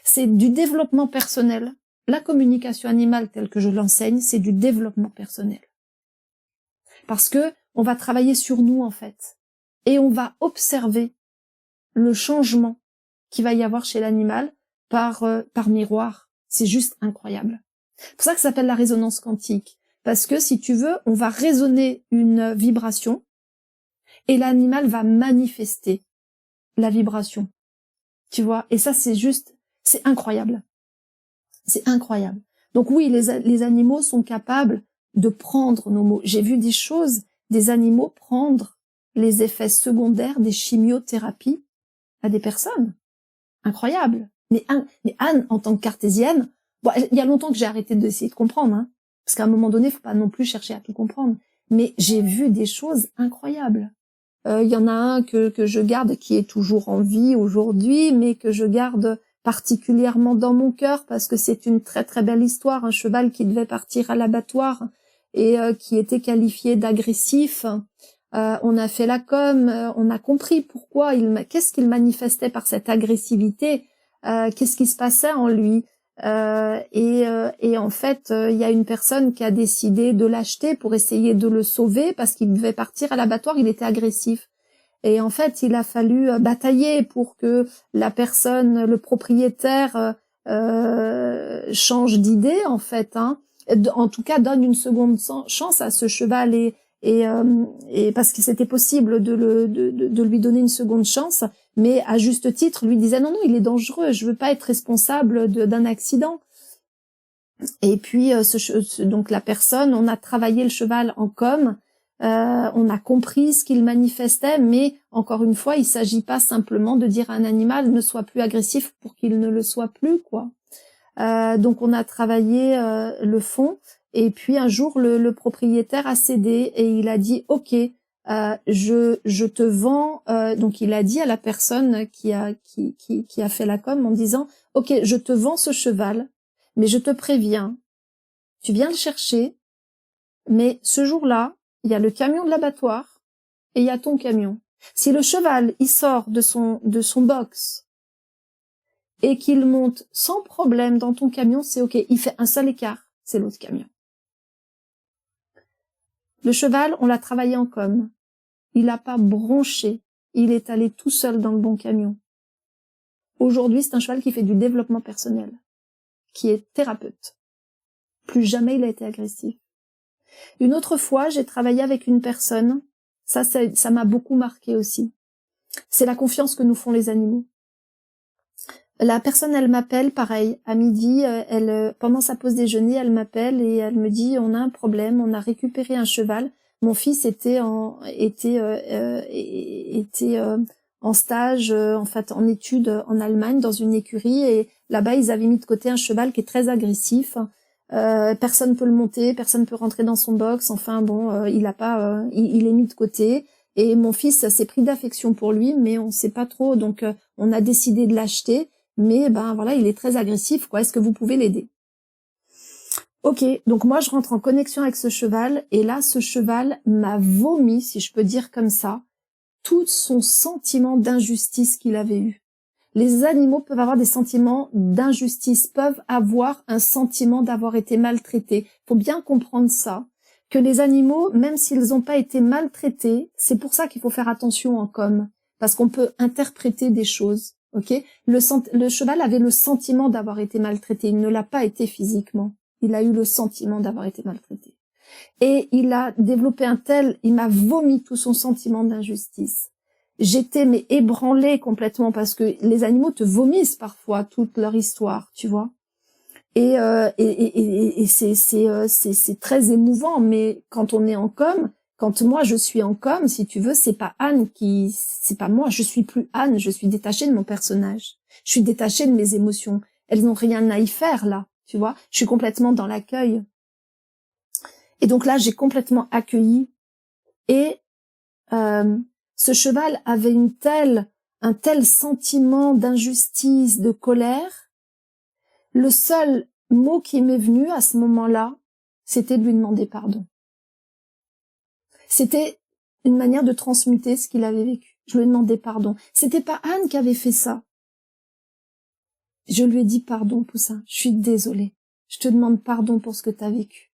C'est du développement personnel. La communication animale telle que je l'enseigne, c'est du développement personnel. Parce que on va travailler sur nous, en fait. Et on va observer le changement qu'il va y avoir chez l'animal par miroir. C'est juste incroyable. C'est pour ça que ça s'appelle la résonance quantique. Parce que, si tu veux, on va résonner une vibration et l'animal va manifester la vibration. Tu vois? Et ça, c'est incroyable. C'est incroyable. Donc oui, les animaux sont capables de prendre nos mots. J'ai vu des animaux prendre les effets secondaires des chimiothérapies à des personnes. Incroyable. Mais Anne, en tant que cartésienne, bon, il y a longtemps que j'ai arrêté d'essayer de comprendre, hein, parce qu'à un moment donné, il faut pas non plus chercher à tout comprendre. Mais j'ai vu des choses incroyables. Il y en a un que je garde qui est toujours en vie aujourd'hui, mais que je garde particulièrement dans mon cœur parce que c'est une très très belle histoire. Un cheval qui devait partir à l'abattoir et qui était qualifié d'agressif. On a fait la com, on a compris pourquoi qu'est-ce qu'il manifestait par cette agressivité, qu'est-ce qui se passait en lui. Et en fait, il y a une personne qui a décidé de l'acheter pour essayer de le sauver parce qu'il devait partir à l'abattoir, il était agressif. Et en fait, il a fallu batailler pour que la personne, le propriétaire, change d'idée, en fait, hein. En tout cas, donne une seconde chance à ce cheval et parce que c'était possible de lui donner une seconde chance, mais à juste titre, lui disait non, il est dangereux, je veux pas être responsable d'un accident. Et puis donc la personne, on a travaillé le cheval en com, on a compris ce qu'il manifestait, mais encore une fois, il s'agit pas simplement de dire à un animal ne sois plus agressif pour qu'il ne le soit plus, quoi. Donc on a travaillé le fond, et puis un jour le propriétaire a cédé et il a dit OK, je te vends. Donc il a dit à la personne qui a fait la com en disant OK, je te vends ce cheval, mais je te préviens, tu viens le chercher, mais ce jour-là, il y a le camion de l'abattoir et il y a ton camion. Si le cheval il sort de son box et qu'il monte sans problème dans ton camion, c'est OK. Il fait un seul écart, c'est l'autre camion. Le cheval, on l'a travaillé en com. Il n'a pas bronché. Il est allé tout seul dans le bon camion. Aujourd'hui, c'est un cheval qui fait du développement personnel, qui est thérapeute. Plus jamais il a été agressif. Une autre fois, j'ai travaillé avec une personne. Ça m'a beaucoup marqué aussi. C'est la confiance que nous font les animaux. La personne, elle m'appelle, pareil, à midi, pendant sa pause déjeuner, elle m'appelle et elle me dit, on a un problème, on a récupéré un cheval. Mon fils était en stage, en fait, en études en Allemagne, dans une écurie, et là-bas, ils avaient mis de côté un cheval qui est très agressif. Personne peut le monter, personne peut rentrer dans son box. Enfin bon, il est mis de côté. Et mon fils s'est pris d'affection pour lui, mais on sait pas trop, donc on a décidé de l'acheter. Mais ben voilà, il est très agressif, quoi. Est-ce que vous pouvez l'aider? Ok, donc moi je rentre en connexion avec ce cheval, et là ce cheval m'a vomi, si je peux dire comme ça, tout son sentiment d'injustice qu'il avait eu. Les animaux peuvent avoir des sentiments d'injustice, peuvent avoir un sentiment d'avoir été maltraités. Faut bien comprendre ça, que les animaux, même s'ils n'ont pas été maltraités, c'est pour ça qu'il faut faire attention en com, parce qu'on peut interpréter des choses. Ok, le cheval avait le sentiment d'avoir été maltraité, il ne l'a pas été physiquement. Il a eu le sentiment d'avoir été maltraité. Et il a développé il m'a vomi tout son sentiment d'injustice. J'étais ébranlée complètement, parce que les animaux te vomissent parfois toute leur histoire, tu vois. Et c'est très émouvant, mais quand on est en com, quand moi je suis en com, si tu veux, c'est pas moi, je suis plus Anne, je suis détachée de mon personnage. Je suis détachée de mes émotions. Elles n'ont rien à y faire là, tu vois. Je suis complètement dans l'accueil. Et donc là, j'ai complètement accueilli. Et ce cheval avait un tel sentiment d'injustice, de colère. Le seul mot qui m'est venu à ce moment-là, c'était de lui demander pardon. C'était une manière de transmuter ce qu'il avait vécu. Je lui ai demandé pardon. C'était pas Anne qui avait fait ça. Je lui ai dit pardon, Poussin. Je suis désolée. Je te demande pardon pour ce que tu as vécu.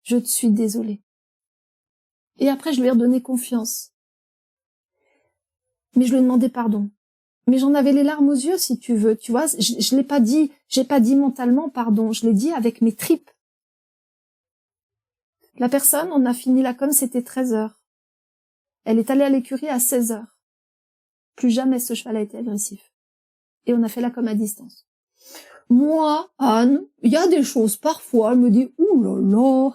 Je te suis désolée. Et après, je lui ai redonné confiance. Mais je lui ai demandé pardon. Mais j'en avais les larmes aux yeux, si tu veux. Tu vois, je l'ai pas dit, j'ai pas dit mentalement pardon. Je l'ai dit avec mes tripes. La personne, on a fini la com, c'était 13h. Elle est allée à l'écurie à 16h. Plus jamais ce cheval a été agressif. Et on a fait la com à distance. Moi, Anne, il y a des choses parfois, elle me dit, ouh là là,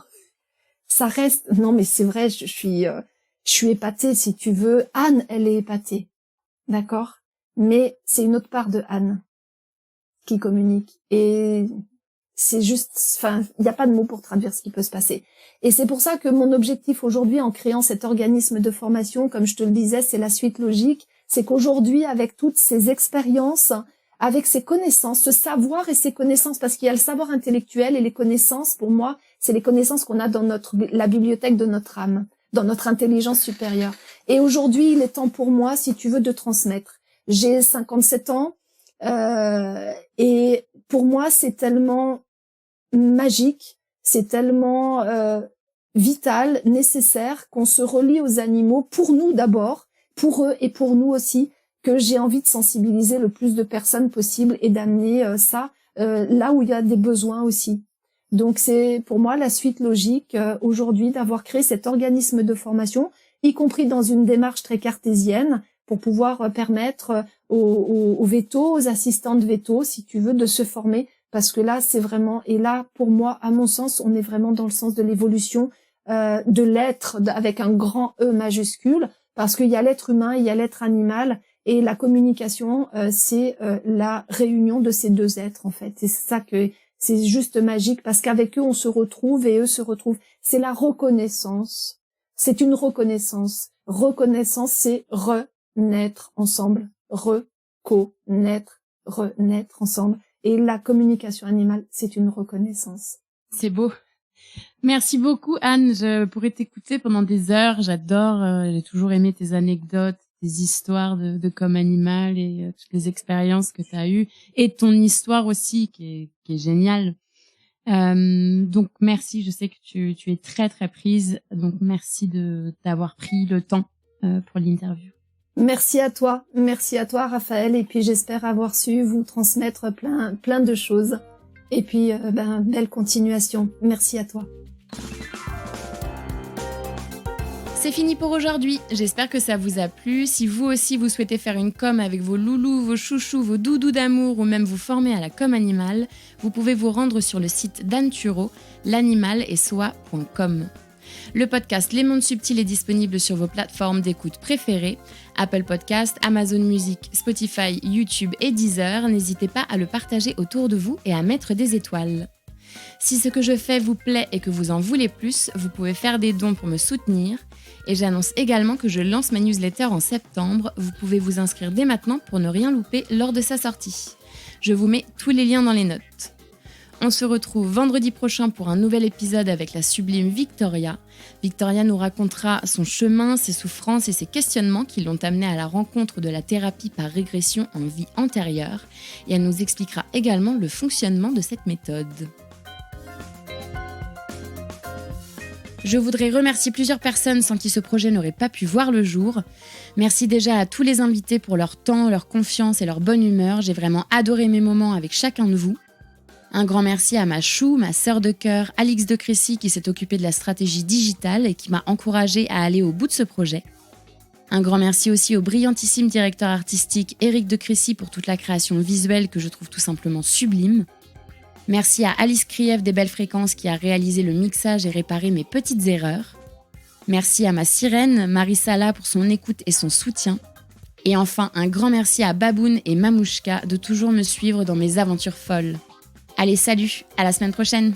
ça reste, non mais c'est vrai, je suis épatée, si tu veux. Anne, elle est épatée. D'accord? Mais c'est une autre part de Anne qui communique. Et c'est juste, enfin, il n'y a pas de mots pour traduire ce qui peut se passer. Et c'est pour ça que mon objectif aujourd'hui, en créant cet organisme de formation, comme je te le disais, c'est la suite logique, c'est qu'aujourd'hui, avec toutes ces expériences, avec ces connaissances, ce savoir et ces connaissances, parce qu'il y a le savoir intellectuel et les connaissances, pour moi, c'est les connaissances qu'on a dans la bibliothèque de notre âme, dans notre intelligence supérieure. Et aujourd'hui, il est temps pour moi, si tu veux, de transmettre. J'ai 57 ans, et pour moi, c'est tellement magique, c'est tellement vital, nécessaire, qu'on se relie aux animaux, pour nous d'abord, pour eux et pour nous aussi, que j'ai envie de sensibiliser le plus de personnes possible et d'amener ça là où il y a des besoins aussi. Donc c'est pour moi la suite logique aujourd'hui d'avoir créé cet organisme de formation, y compris dans une démarche très cartésienne, pour pouvoir permettre aux vétos, aux assistantes vétos, si tu veux, de se former parce que là, c'est vraiment, et là, pour moi, à mon sens, on est vraiment dans le sens de l'évolution de l'être avec un grand E majuscule, parce qu'il y a l'être humain, il y a l'être animal, et la communication, c'est la réunion de ces deux êtres, en fait. C'est ça que c'est juste magique, parce qu'avec eux, on se retrouve et eux se retrouvent. C'est la reconnaissance. C'est une reconnaissance. Reconnaissance, c'est renaître ensemble. Reconnaître, renaître ensemble. Et la communication animale, c'est une reconnaissance. C'est beau. Merci beaucoup, Anne. Je pourrais t'écouter pendant des heures. J'adore. J'ai toujours aimé tes anecdotes, tes histoires de comme animal et toutes les expériences que tu as eues et ton histoire aussi qui est géniale. Donc merci. Je sais que tu es très très prise. Donc merci d'avoir pris le temps pour l'interview. Merci à toi, Raphaël. Et puis j'espère avoir su vous transmettre plein de choses. Et puis belle continuation. Merci à toi. C'est fini pour aujourd'hui, j'espère que ça vous a plu. Si vous aussi vous souhaitez faire une com avec vos loulous, vos chouchous, vos doudous d'amour ou même vous former à la com animale, vous pouvez vous rendre sur le site d'Anne Tureau, l'animalesoi.com. Le podcast Les Mondes Subtils est disponible sur vos plateformes d'écoute préférées, Apple Podcast, Amazon Music, Spotify, YouTube et Deezer. N'hésitez pas à le partager autour de vous et à mettre des étoiles. Si ce que je fais vous plaît et que vous en voulez plus, vous pouvez faire des dons pour me soutenir. Et j'annonce également que je lance ma newsletter en septembre. Vous pouvez vous inscrire dès maintenant pour ne rien louper lors de sa sortie. Je vous mets tous les liens dans les notes. On se retrouve vendredi prochain pour un nouvel épisode avec la sublime Victoria. Victoria nous racontera son chemin, ses souffrances et ses questionnements qui l'ont amenée à la rencontre de la thérapie par régression en vie antérieure. Et elle nous expliquera également le fonctionnement de cette méthode. Je voudrais remercier plusieurs personnes sans qui ce projet n'aurait pas pu voir le jour. Merci déjà à tous les invités pour leur temps, leur confiance et leur bonne humeur. J'ai vraiment adoré mes moments avec chacun de vous. Un grand merci à ma chou, ma sœur de cœur, Alix de Crécy, qui s'est occupée de la stratégie digitale et qui m'a encouragée à aller au bout de ce projet. Un grand merci aussi au brillantissime directeur artistique Éric de Crécy pour toute la création visuelle que je trouve tout simplement sublime. Merci à Alice Krief des Belles Fréquences qui a réalisé le mixage et réparé mes petites erreurs. Merci à ma sirène, Marie Sala, pour son écoute et son soutien. Et enfin, un grand merci à Baboun et Mamouchka de toujours me suivre dans mes aventures folles. Allez, salut, à la semaine prochaine!